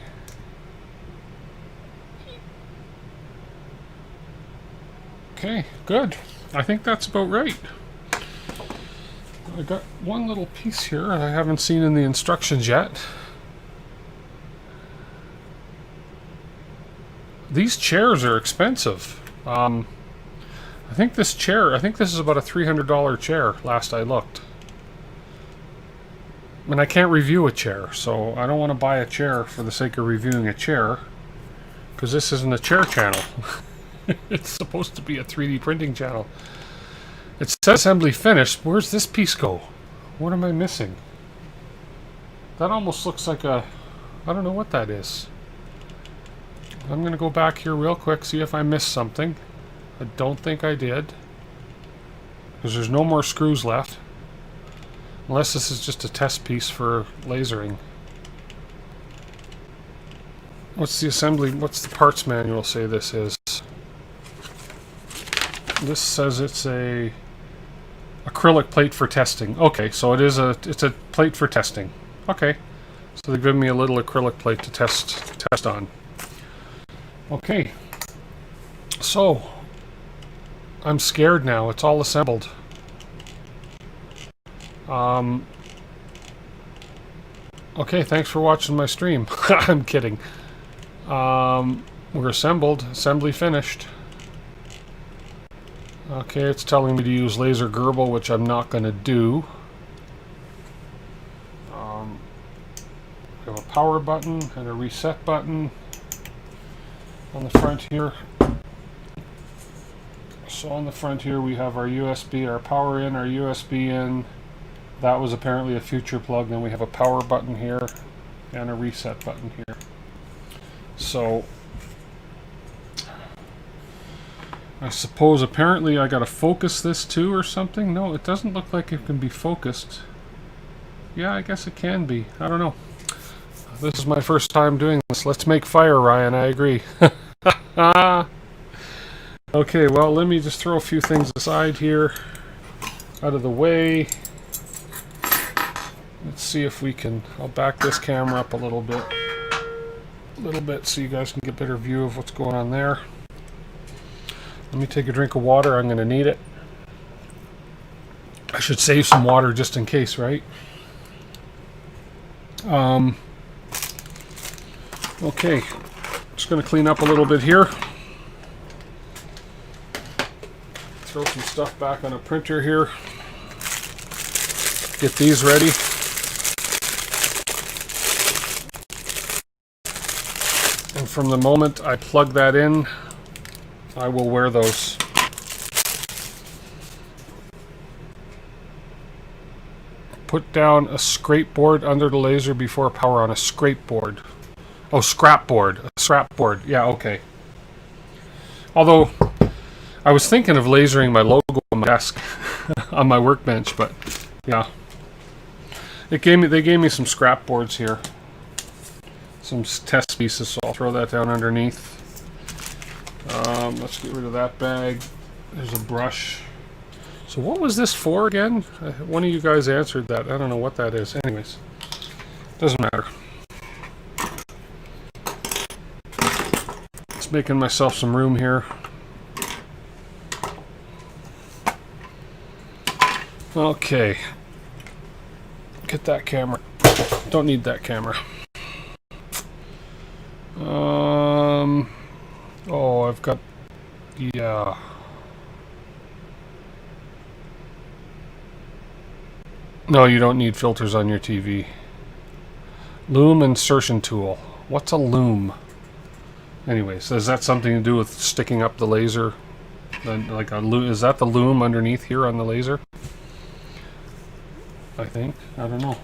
Okay, good. I think that's about right. I got one little piece here I haven't seen in the instructions yet. These chairs are expensive. I think this is about a $300 chair, last I looked. And I can't review a chair, so I don't want to buy a chair for the sake of reviewing a chair, because this isn't a chair channel. It's supposed to be a 3D printing channel. It says assembly finished. Where's this piece go? What am I missing? That almost looks like a... I don't know what that is. I'm going to go back here real quick, see if I missed something. I don't think I did, because there's no more screws left. Unless this is just a test piece for lasering. What's the parts manual say this is? This says it's a acrylic plate for testing. Okay, so it's a plate for testing. Okay. So they've given me a little acrylic plate to test on. Okay. So I'm scared now. It's all assembled. Okay, thanks for watching my stream. I'm kidding. We're assembled. Assembly finished. Okay, it's telling me to use laser Gerbil, which I'm not going to do. We have a power button and a reset button on the front here. So on the front here we have our USB, our power in, our USB in. That was apparently a future plug. Then we have a power button here and a reset button here. So I suppose apparently I gotta focus this too or something. No, it doesn't look like it can be focused. Yeah, I guess it can be. I don't know. This is my first time doing this. Let's make fire, Ryan. I agree. Okay, well, let me just throw a few things aside here, out of the way. Let's see if we can... I'll back this camera up a little bit so you guys can get a better view of what's going on there. Let me take a drink of water. I'm going to need it. I should save some water just in case, right? Okay, just going to clean up a little bit here. Throw some stuff back on a printer here. Get these ready. And from the moment I plug that in, I will wear those. Put down a scrape board under the laser before power on. A scrape board. Oh, scrap board. A scrap board. Yeah, okay. Although I was thinking of lasering my logo on my desk on my workbench, but yeah. They gave me some scrap boards here. Some test pieces, so I'll throw that down underneath. Let's get rid of that bag. There's a brush. So what was this for again? One of you guys answered that. I don't know what that is. Anyways, doesn't matter. Just making myself some room here. Okay. Get that camera. Don't need that camera. Oh, I've got... Yeah. No, you don't need filters on your TV. Loom insertion tool. What's a loom? Anyways, so is that something to do with sticking up the laser? Like a loom? Is that the loom underneath here on the laser? I think. I don't know.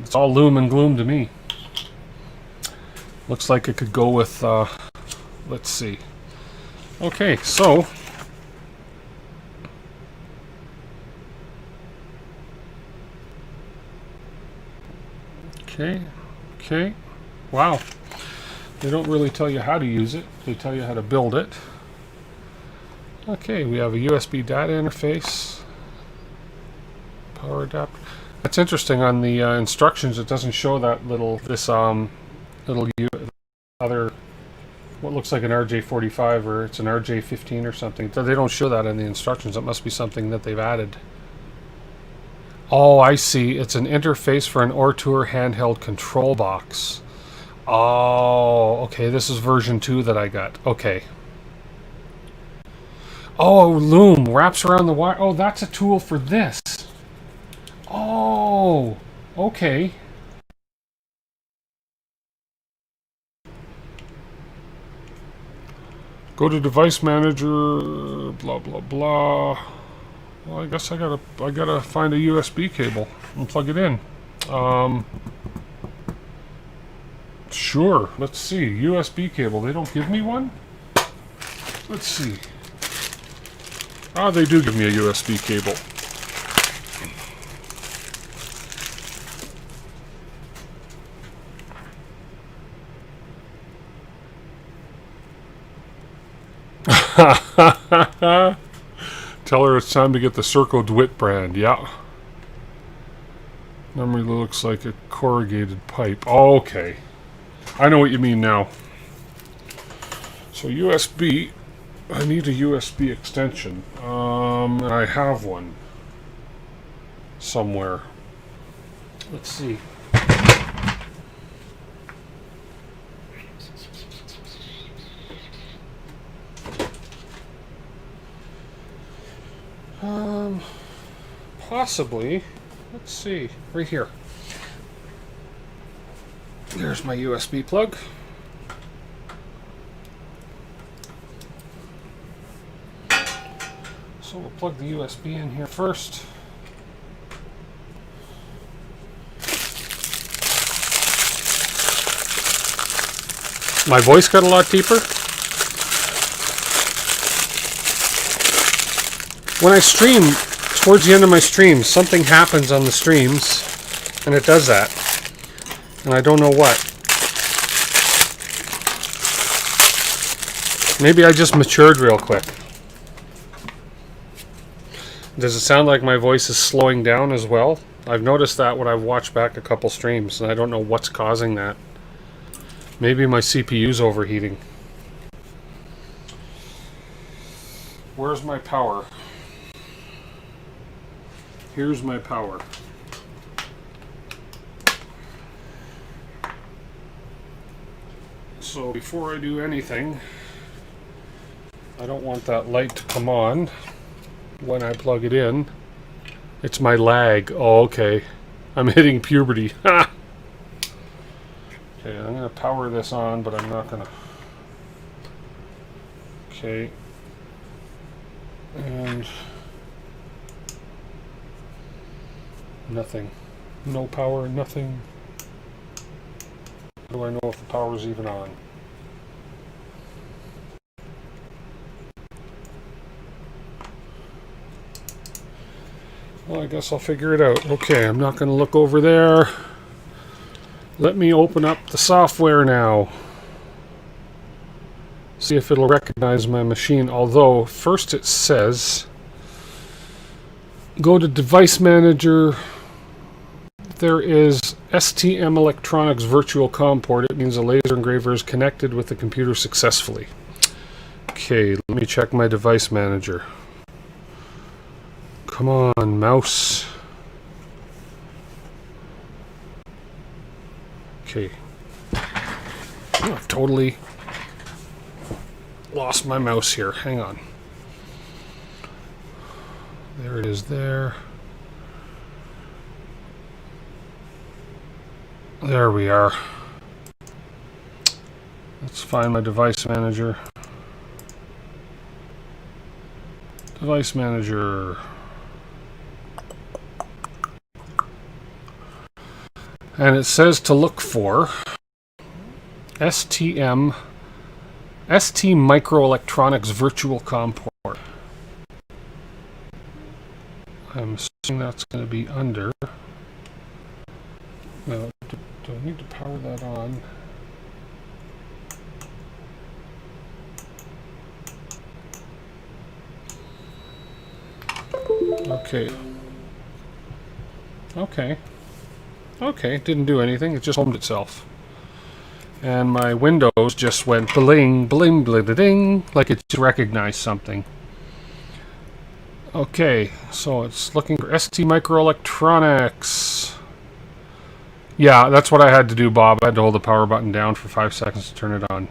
It's all loom and gloom to me. Looks like it could go with, let's see. Okay, so Okay. Okay. Wow. They don't really tell you how to use it. They tell you how to build it. Okay, we have a USB data interface. Power adapter. That's interesting. On the instructions, it doesn't show that little other what looks like an RJ45 or it's an RJ15 or something. They don't show that in the instructions. It must be something that they've added. Oh, I see. It's an interface for an ORTUR handheld control box. Oh, okay. This is version 2 that I got. Okay. Oh, loom wraps around the wire. Oh, that's a tool for this. Oh, okay. Go to device manager, blah blah blah. Well, I guess I gotta find a USB cable and plug it in. Sure. Let's see. USB cable. They don't give me one? Let's see. Ah, they do give me a USB cable. Tell her it's time to get the Circo DeWitt brand. Yeah. Normally looks like a corrugated pipe. Oh, okay. I know what you mean now. So USB, I need a USB extension. And I have one somewhere. Let's see. Possibly. Let's see. Right here. There's my USB plug. So we'll plug the USB in here first. My voice got a lot deeper. When I stream, towards the end of my streams, something happens on the streams, and it does that. And I don't know what. Maybe I just matured real quick. Does it sound like my voice is slowing down as well? I've noticed that when I've watched back a couple streams, and I don't know what's causing that. Maybe my CPU's overheating. Where's my power? Here's my power. So before I do anything, I don't want that light to come on when I plug it in. It's my lag. Oh, okay. I'm hitting puberty. Ha! Okay, I'm going to power this on, but I'm not going to... Okay. And... nothing. No power, nothing. How do I know if the power's even on? Well, I guess I'll figure it out. Okay, I'm not going to look over there. Let me open up the software now. See if it'll recognize my machine. Although, first it says, go to Device Manager. There is STM Electronics Virtual COM port. It means the laser engraver is connected with the computer successfully. Okay, let me check my Device Manager. Come on, mouse. Okay. Oh, I've totally lost my mouse here. Hang on. There it is there. There we are. Let's find my Device Manager. Device Manager. And it says to look for ST Microelectronics Virtual COM port. I'm assuming that's going to be under Now, do I need to power that on? Okay. Okay. Okay, didn't do anything. It just homed itself. And my Windows just went bling, bling, bling, ding, like it just recognized something. Okay, so it's looking for ST Microelectronics. Yeah, that's what I had to do, Bob. I had to hold the power button down for 5 seconds to turn it on.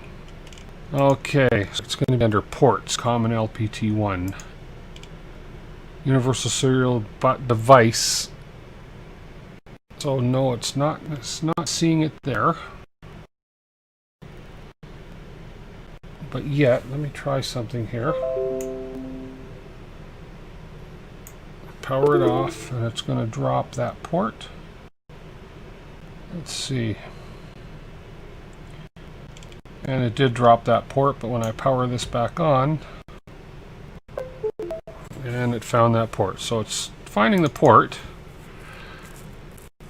Okay, so it's going to be under ports, common LPT1. Universal Serial Device. So no, it's not seeing it there. But yet, let me try something here. Power it off, and it's going to drop that port. Let's see. And it did drop that port, but when I power this back on, and it found that port. So it's finding the port.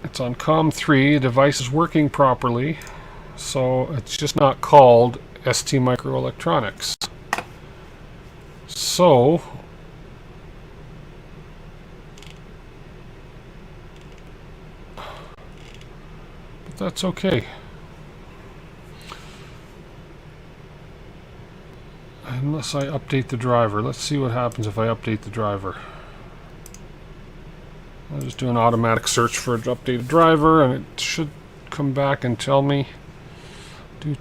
It's on COM3, the device is working properly, so it's just not called ST Microelectronics. So, but that's okay. Unless I update the driver. Let's see what happens if I update the driver. I'll just do an automatic search for an updated driver, and it should come back and tell me. And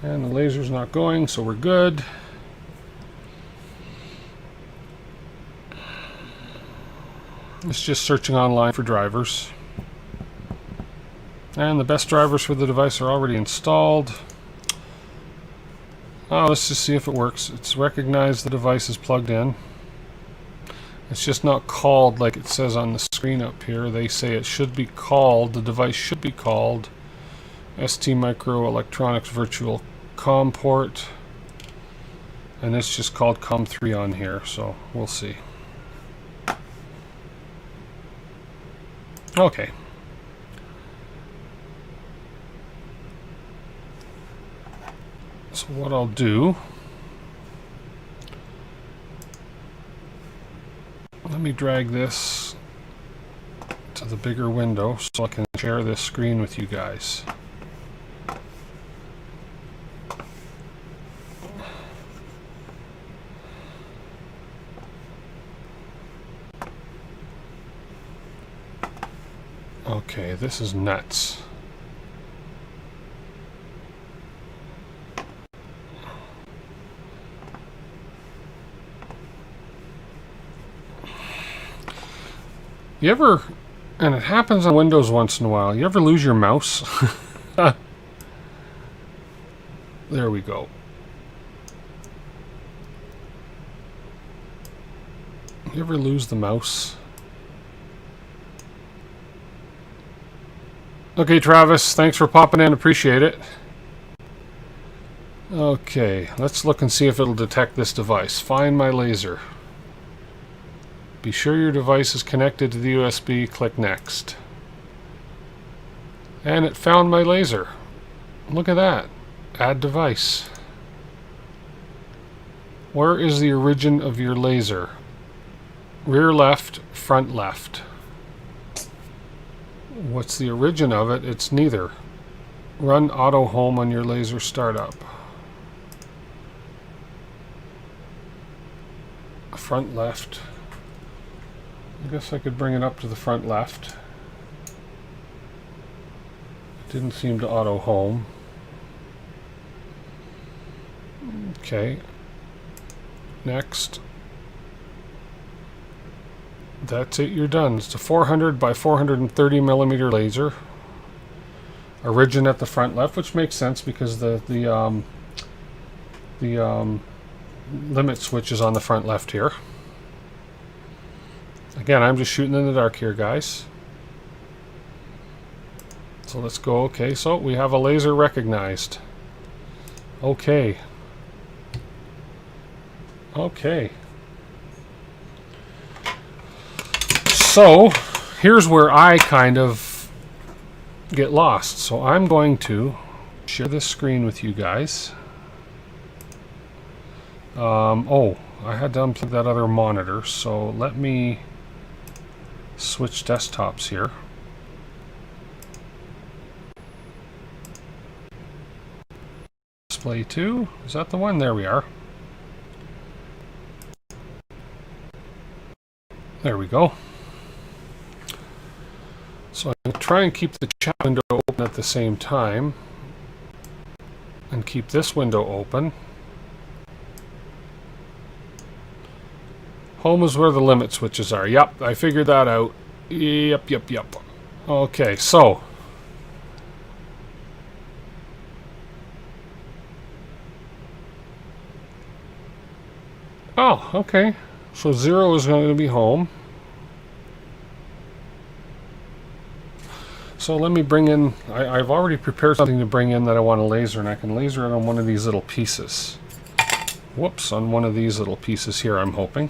the laser's not going, so we're good. It's just searching online for drivers. And the best drivers for the device are already installed. Oh, let's just see if it works. It's recognized the device is plugged in. It's just not called like it says on the screen up here. They say it should be called, the device should be called ST Microelectronics Virtual COM port. And it's just called COM3 on here, so we'll see. Okay. So what I'll do, let me drag this to the bigger window so I can share this screen with you guys. Okay, this is nuts. You ever, and it happens on Windows once in a while, you ever lose your mouse? There we go. You ever lose the mouse? Okay, Travis, thanks for popping in, appreciate it. Okay, let's look and see if it'll detect this device. Find my laser. Be sure your device is connected to the USB. Click Next. And it found my laser. Look at that. Add device. Where is the origin of your laser? Rear left, front left. What's the origin of it? It's neither. Run auto home on your laser startup. Front left. I guess I could bring it up to the front left. It didn't seem to auto home. Okay. Next. That's it, you're done. It's a 400 by 430 millimeter laser. Origin at the front left, which makes sense because the limit switch is on the front left here. Again, I'm just shooting in the dark here, guys. So let's go. Okay, so we have a laser recognized. Okay. Okay. So here's where I kind of get lost. So I'm going to share this screen with you guys. Oh, I had to unplug that other monitor, so let me switch desktops here. Display 2, is that the one? There we are. There we go. So I'm going to try and keep the chat window open at the same time and keep this window open. Home is where the limit switches are. Yep, I figured that out. Yep. Okay, so oh, okay. So 0 is going to be home. So let me bring in, I've already prepared something to bring in that I want to laser, and I can laser it on one of these little pieces. Whoops, on one of these little pieces here, I'm hoping.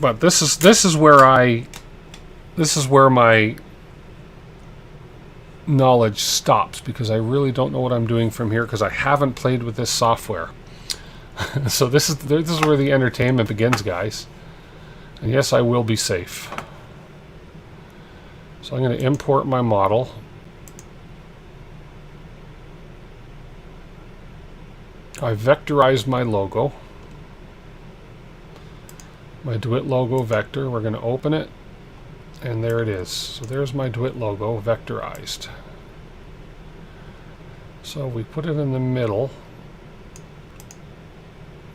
But this is where my knowledge stops, because I really don't know what I'm doing from here, because I haven't played with this software. So this is where the entertainment begins, guys. And yes, I will be safe. So I'm going to import my model. I vectorized my logo. My DeWitt logo vector. We're going to open it. And there it is. So there's my DeWitt logo vectorized. So we put it in the middle.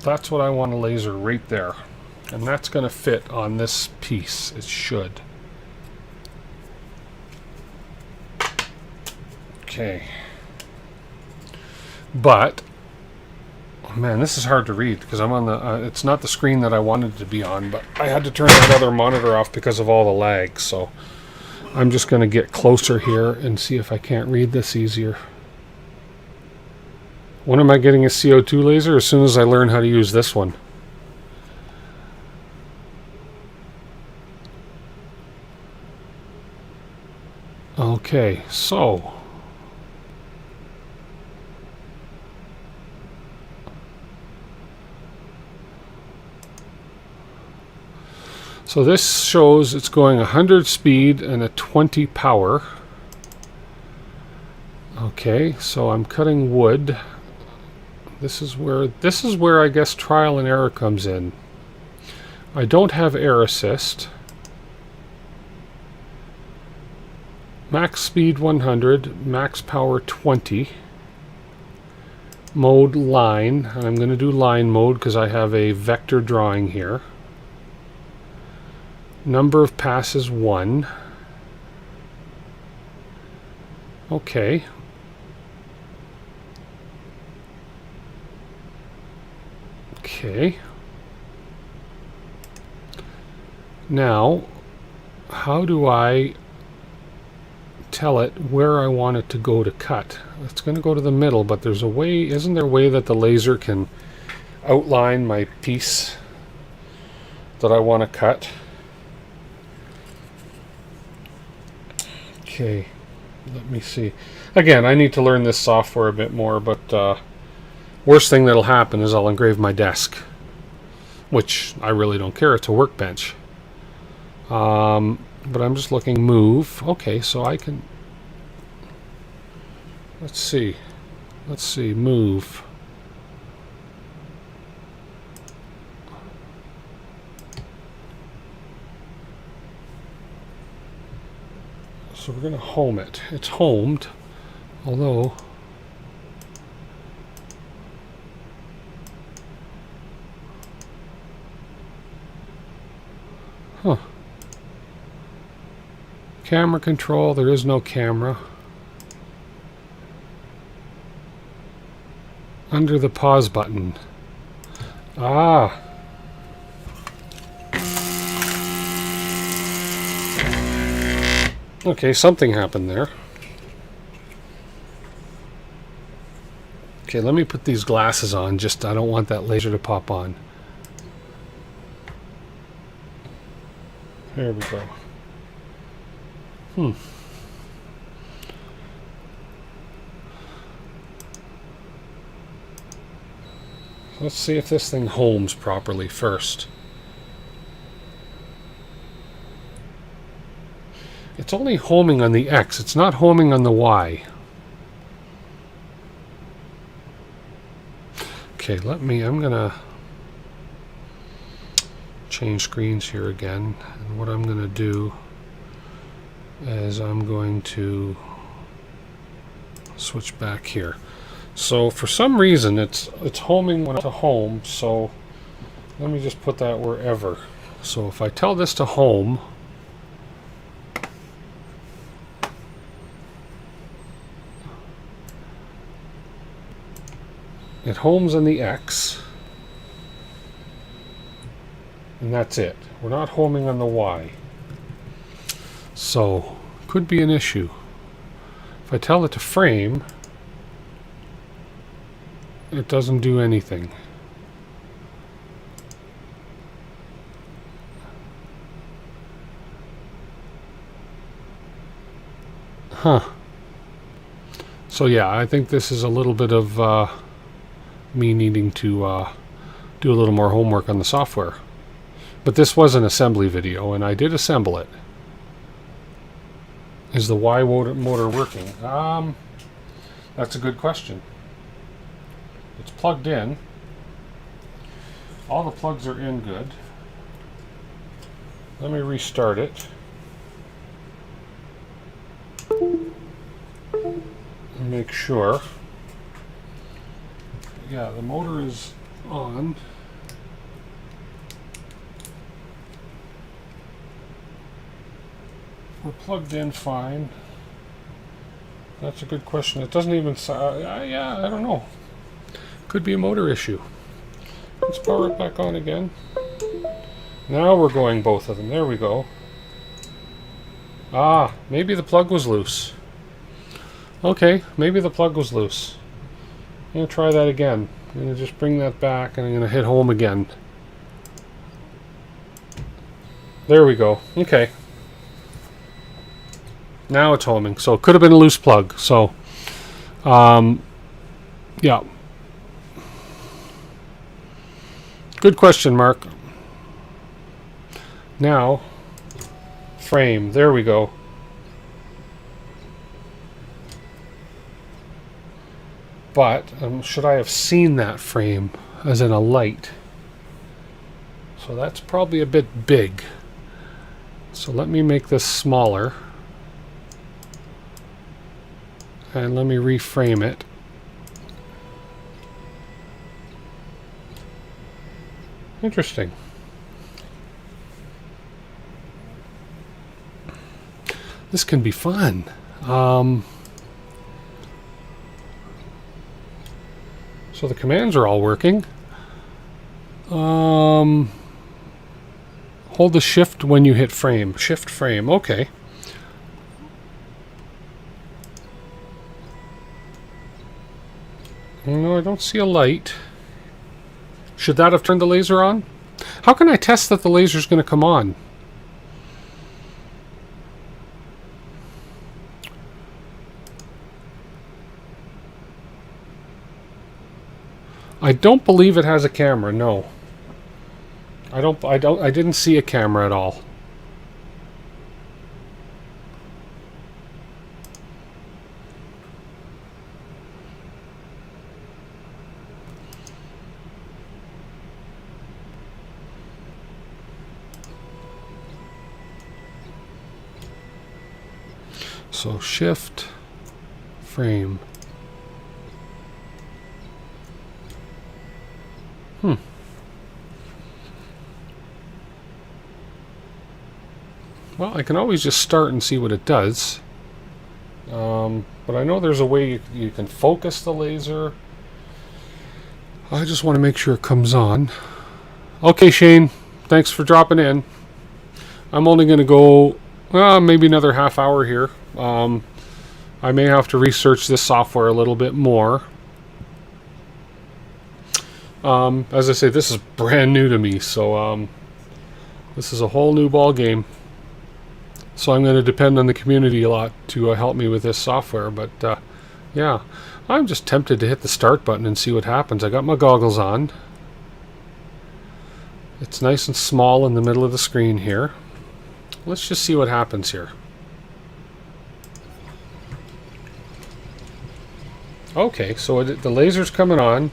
That's what I want to laser right there. And that's going to fit on this piece. It should. Okay. But, oh man, this is hard to read because I'm on the, it's not the screen that I wanted it to be on, but I had to turn that other monitor off because of all the lag. So I'm just going to get closer here and see if I can't read this easier. When am I getting a CO2 laser? As soon as I learn how to use this one. Okay, so this shows it's going 100 speed and a 20 power. Okay, so I'm cutting wood. This is where I guess trial and error comes in. I don't have air assist. Max speed 100, max power 20. Mode line, and I'm going to do line mode because I have a vector drawing here. Number of passes 1. Okay. Okay. Now, how do I tell it where I want it to go to cut? It's going to go to the middle, but there's a way, isn't there a way that the laser can outline my piece that I want to cut? Okay, let me see. Again, I need to learn this software a bit more, but worst thing that'll happen is I'll engrave my desk, which I really don't care. It's a workbench. But I'm just looking move. Okay, so I can, let's see, move. So we're going to home it. It's homed, although camera control, there is no camera. Under the pause button. Ah. Okay, something happened there. Okay, let me put these glasses on. Just, I don't want that laser to pop on. There we go. Let's see if this thing homes properly first. It's only homing on the X. It's not homing on the Y. Okay, I'm gonna change screens here again. And what I'm gonna do is I'm going to switch back here. So for some reason it's homing to home, so let me just put that wherever. So if I tell this to home, it homes on the X, and that's it. We're not homing on the Y. So, could be an issue. If I tell it to frame, it doesn't do anything. Huh. So yeah, I think this is a little bit of me needing to do a little more homework on the software. But this was an assembly video, and I did assemble it. Is the Y motor working? That's a good question. It's plugged in. All the plugs are in good. Let me restart it. And make sure. Yeah, the motor is on. We're plugged in fine. That's a good question. It doesn't even yeah, I don't know. Could be a motor issue. Let's power it back on again. Now we're going both of them. There we go. Ah, maybe the plug was loose. Okay, maybe the plug was loose. I'm going to try that again. I'm going to just bring that back and I'm going to hit home again. There we go. Okay. Now it's homing. So it could have been a loose plug. So, yeah. Good question, Mark. Now, frame. There we go. But should I have seen that frame as in a light? So that's probably a bit big. So let me make this smaller. And let me reframe it. Interesting. This can be fun. So the commands are all working. Hold the shift when you hit frame. Shift frame, okay. No, I don't see a light. Should that have turned the laser on? How can I test that the laser's going to come on? I don't believe it has a camera, no. I didn't see a camera at all. So shift frame. Well, I can always just start and see what it does. But I know there's a way you can focus the laser. I just want to make sure it comes on. Okay, Shane, thanks for dropping in. I'm only going to go maybe another half hour here. I may have to research this software a little bit more. As I say, this is brand new to me, so this is a whole new ball game. So I'm going to depend on the community a lot to help me with this software. But yeah, I'm just tempted to hit the start button and see what happens. I got my goggles on. It's nice and small in the middle of the screen here. Let's just see what happens here. Okay, so the laser's coming on,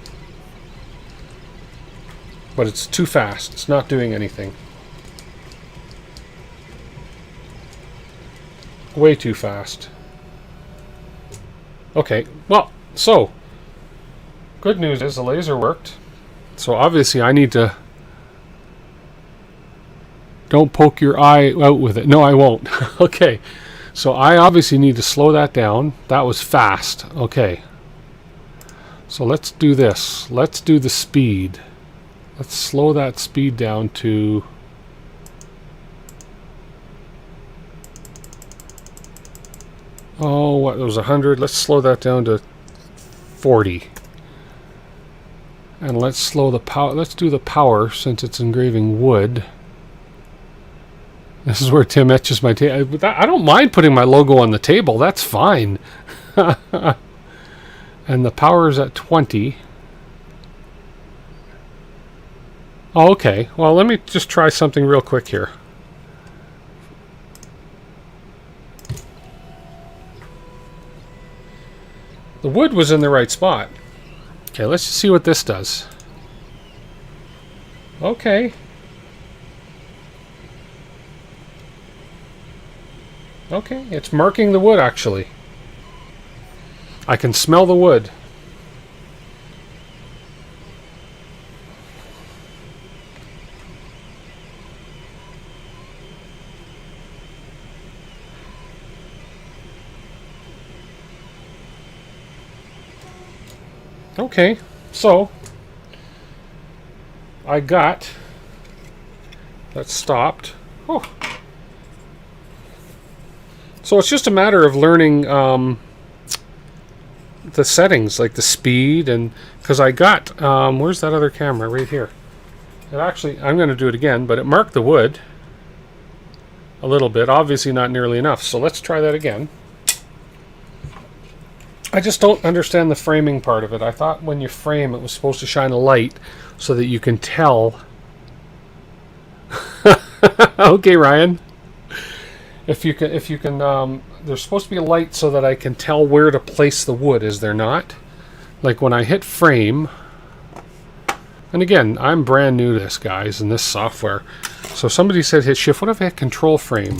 but it's too fast. It's not doing anything. Way too fast. Okay, well, so good news is the laser worked. So obviously I need to... Don't poke your eye out with it. No, I won't. Okay, so I obviously need to slow that down. That was fast. Okay. So let's do this. Let's do the speed. Let's slow that speed down to... Oh, what, it was 100. Let's slow that down to 40. And let's slow the power. Let's do the power since it's engraving wood. This is where Tim etches my table. I don't mind putting my logo on the table. That's fine. And the power is at 20. Oh, okay. Well, let me just try something real quick here. The wood was in the right spot. Okay, let's just see what this does. Okay. Okay, it's marking the wood actually. I can smell the wood. Okay, so I got that stopped. Oh. So it's just a matter of learning the settings, like the speed, and because I got where's that other camera? Right here. It actually, I'm going to do it again, but it marked the wood a little bit, obviously not nearly enough. So let's try that again. I just don't understand the framing part of it. I thought when you frame, it was supposed to shine a light so that you can tell. Okay, Ryan. If you can, there's supposed to be a light so that I can tell where to place the wood. Is there not? Like when I hit frame, and again, I'm brand new to this, guys, in this software. So somebody said hit shift. What if I hit control frame?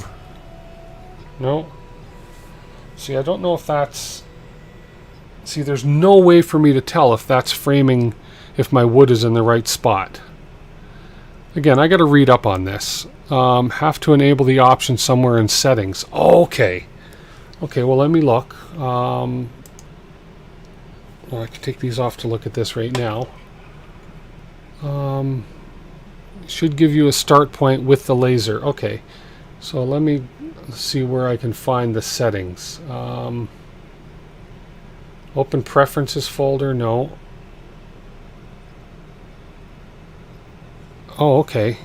No. See, I don't know if that's... See, there's no way for me to tell if that's framing, if my wood is in the right spot. Again, I got to read up on this. Have to enable the option somewhere in settings. Okay. Okay, well, let me look. Well, I can take these off to look at this right now. Should give you a start point with the laser. Okay. So let me see where I can find the settings. Open preferences folder. No. Oh, okay.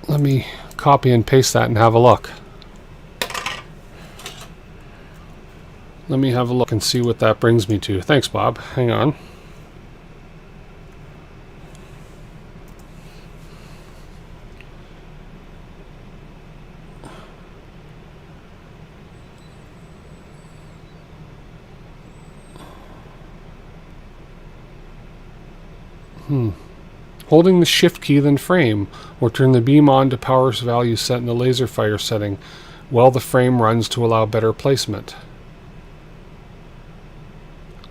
Let me copy and paste that and have a look. Let me have a look and see what that brings me to. Thanks, Bob. Hang on. Holding the shift key, then frame, or turn the beam on to power value set in the laser fire setting while the frame runs to allow better placement.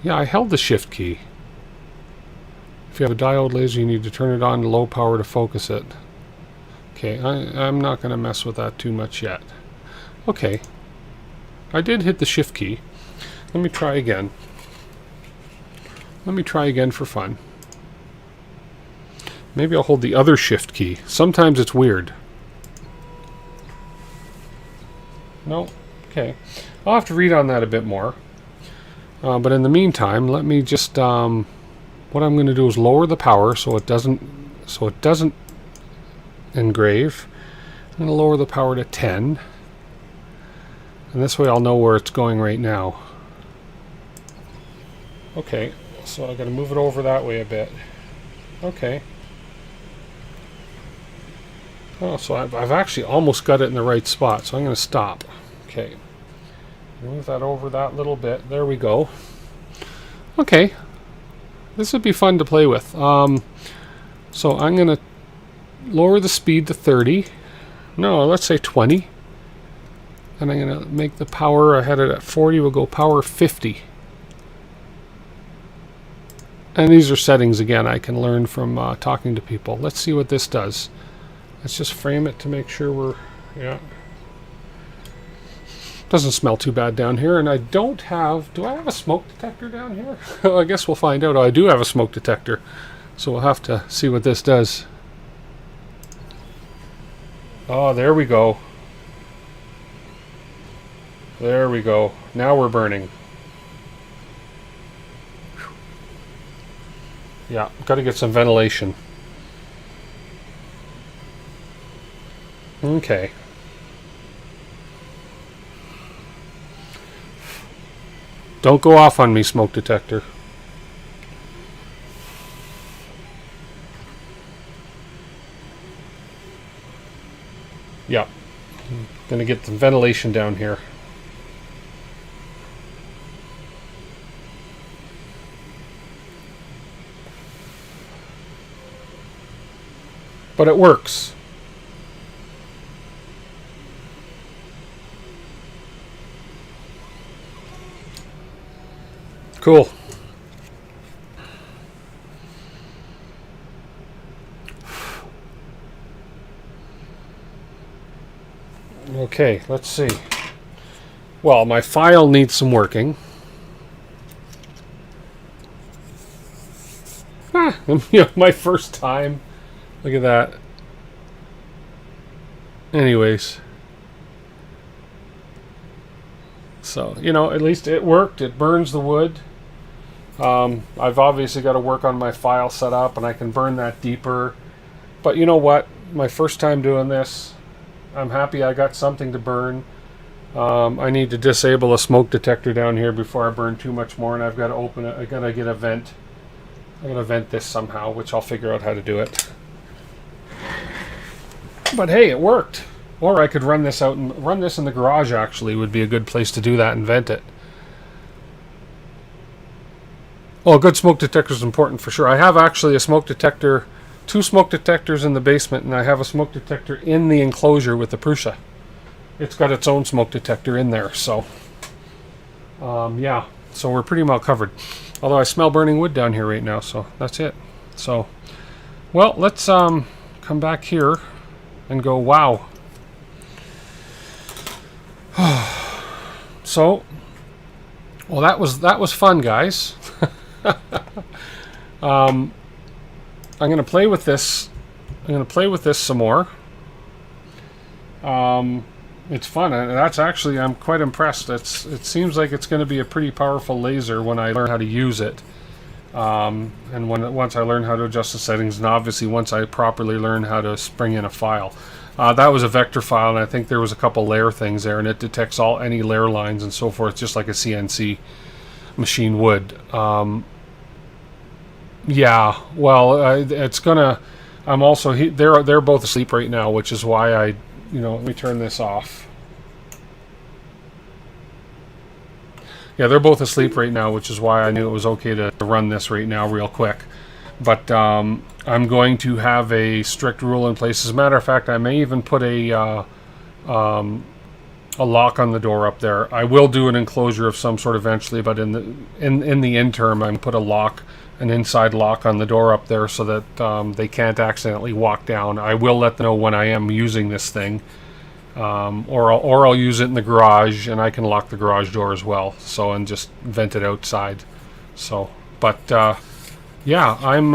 Yeah, I held the shift key. If you have a diode laser, you need to turn it on to low power to focus it. Okay, I'm not going to mess with that too much yet. Okay, I did hit the shift key. Let me try again. Let me try again for fun. Maybe I'll hold the other shift key. Sometimes it's weird. No? Okay. I'll have to read on that a bit more. But in the meantime, let me just... what I'm going to do is lower the power so it doesn't engrave. I'm going to lower the power to 10. And this way I'll know where it's going right now. Okay, so I've got to move it over that way a bit. Okay. Oh, so I've actually almost got it in the right spot, so I'm going to stop. Okay. Move that over that little bit. There we go. Okay. This would be fun to play with. So I'm going to lower the speed to 30. No, let's say 20. And I'm going to make the power, I had it at 40, we'll go power 50. And these are settings, again, I can learn from talking to people. Let's see what this does. Let's just frame it to make sure we're, yeah. Doesn't smell too bad down here. And I don't have, do I have a smoke detector down here? Well, I guess we'll find out. Oh, I do have a smoke detector. So we'll have to see what this does. Oh, there we go. There we go. Now we're burning. Yeah, got to get some ventilation. Okay. Don't go off on me, smoke detector. Yeah. Gonna get the ventilation down here. But it works. Cool. Okay, let's see. Well, my file needs some working. My first time. Look at that. Anyways. So, at least it worked. It burns the wood. I've obviously got to work on my file setup, and I can burn that deeper. But you know what? My first time doing this, I'm happy I got something to burn. I need to disable a smoke detector down here before I burn too much more, and I've got to open it. I've got to get a vent. I'm going to vent this somehow, which I'll figure out how to do it. But hey, it worked. Or I could run this out and run this in the garage. Actually, would be a good place to do that and vent it. Oh, a good smoke detector is important for sure. I have actually a smoke detector, 2 smoke detectors in the basement, and I have a smoke detector in the enclosure with the Prusa. It's got its own smoke detector in there, so yeah. So we're pretty well covered. Although I smell burning wood down here right now, so that's it. So, well, let's come back here and go. Wow. So, well, that was fun, guys. I'm going to play with this. I'm going to play with this some more. It's fun, and that's actually, I'm quite impressed. It seems like it's going to be a pretty powerful laser when I learn how to use it. And once I learn how to adjust the settings, and obviously once I properly learn how to spring in a file. That was a vector file, and I think there was a couple layer things there, and it detects any layer lines and so forth, just like a CNC machine would. Yeah, well, it's gonna. I'm also they're both asleep right now, which is why I, let me turn this off. Yeah, they're both asleep right now, which is why I knew it was okay to run this right now real quick. But I'm going to have a strict rule in place. As a matter of fact, I may even put a lock on the door up there. I will do an enclosure of some sort eventually, but in the interim, I'm put an inside lock on the door up there so that they can't accidentally walk down. I will let them know when I am using this thing, or I'll use it in the garage, and I can lock the garage door as well. So, and just vent it outside. So, but yeah, I'm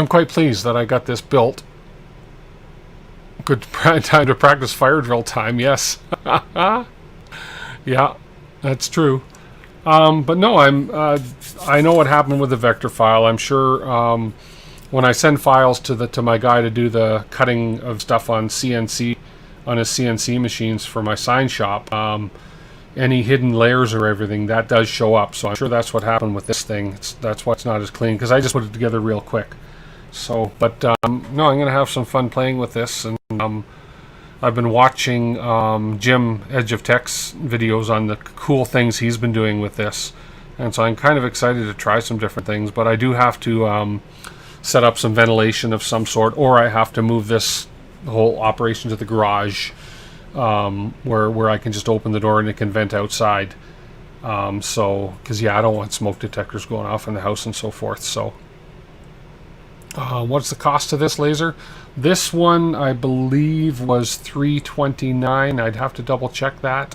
quite pleased that I got this built. Good time to practice fire drill time, yes. Yeah, that's true. But no, I know what happened with the vector file. I'm sure when I send files to my guy to do the cutting of stuff on CNC, on his CNC machines for my sign shop, any hidden layers or everything, that does show up. So I'm sure that's what happened with this thing. That's why it's not as clean, because I just put it together real quick. So, but no, I'm going to have some fun playing with this. And I've been watching Jim Edge of Tech's videos on the cool things he's been doing with this. And so I'm kind of excited to try some different things. But I do have to set up some ventilation of some sort, or I have to move this whole operation to the garage, where I can just open the door and it can vent outside. So, because yeah, I don't want smoke detectors going off in the house and so forth. So, what's the cost of this laser? This one, I believe, was $329. I'd have to double check that.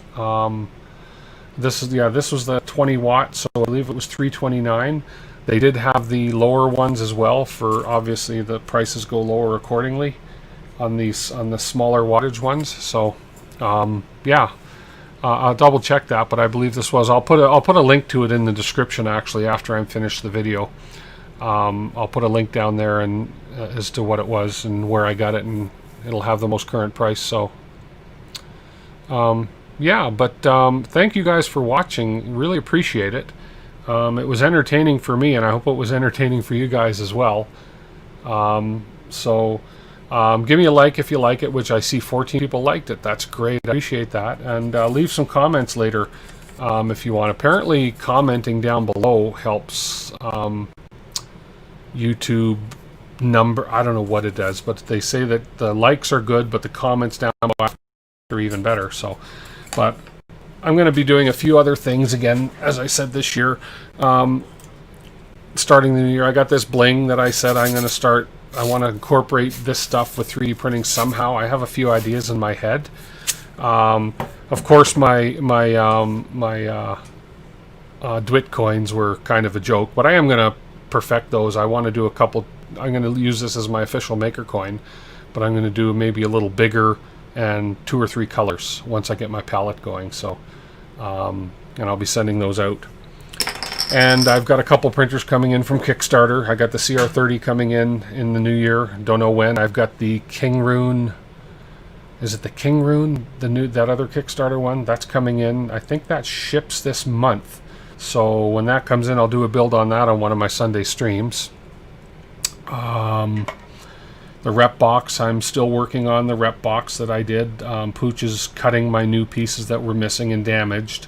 This was the 20 watt, so I believe it was $329. They did have the lower ones as well. For obviously the prices go lower accordingly on the smaller wattage ones. So yeah, I'll double check that, but I believe this was. I'll put a link to it in the description actually after I'm finished the video. I'll put a link down there and as to what it was and where I got it, and it'll have the most current price. So yeah, but thank you guys for watching. Really appreciate it. It was entertaining for me, and I hope it was entertaining for you guys as well. So give me a like if you like it, which I see 14 people liked it. That's great. I appreciate that. And leave some comments later if you want. Apparently commenting down below helps YouTube number. I don't know what it does, but they say that the likes are good, but the comments down below are even better. So, but I'm going to be doing a few other things again, as I said, this year. Starting the new year, I got this bling that I said I'm going to start. I want to incorporate this stuff with 3D printing somehow. I have a few ideas in my head. Of course, my DWIT coins were kind of a joke, but I am going to perfect those. I want to do a couple. I'm going to use this as my official maker coin, but I'm going to do maybe a little bigger and 2 or 3 colors once I get my palette going. So, and I'll be sending those out. And I've got a couple printers coming in from Kickstarter. I got the CR30 coming in the new year. Don't know when. I've got the King Rune. Is it the King Rune? That other Kickstarter one? That's coming in. I think that ships this month. So when that comes in, I'll do a build on that on one of my Sunday streams. The rep box, I'm still working on the rep box that I did. Pooch is cutting my new pieces that were missing and damaged.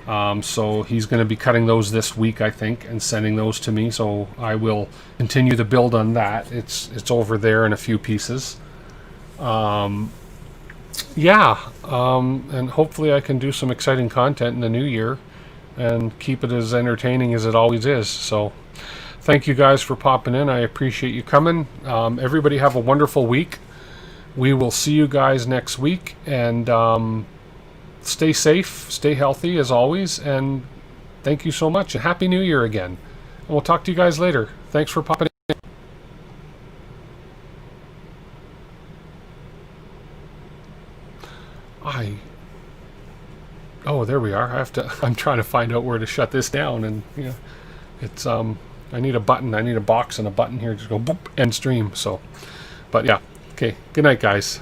So he's going to be cutting those this week, I think, and sending those to me. So I will continue to build on that. It's over there in a few pieces. Yeah, and hopefully I can do some exciting content in the new year and keep it as entertaining as it always is. So thank you guys for popping in. I appreciate you coming. Everybody have a wonderful week. We will see you guys next week, and stay safe, stay healthy as always, and thank you so much. And Happy New Year again. And we'll talk to you guys later. Thanks for popping in. Oh, there we are. I'm trying to find out where to shut this down, and yeah, it's I need a button. I need a box and a button here. Just go boop, end stream. So, but yeah. Okay. Good night, guys.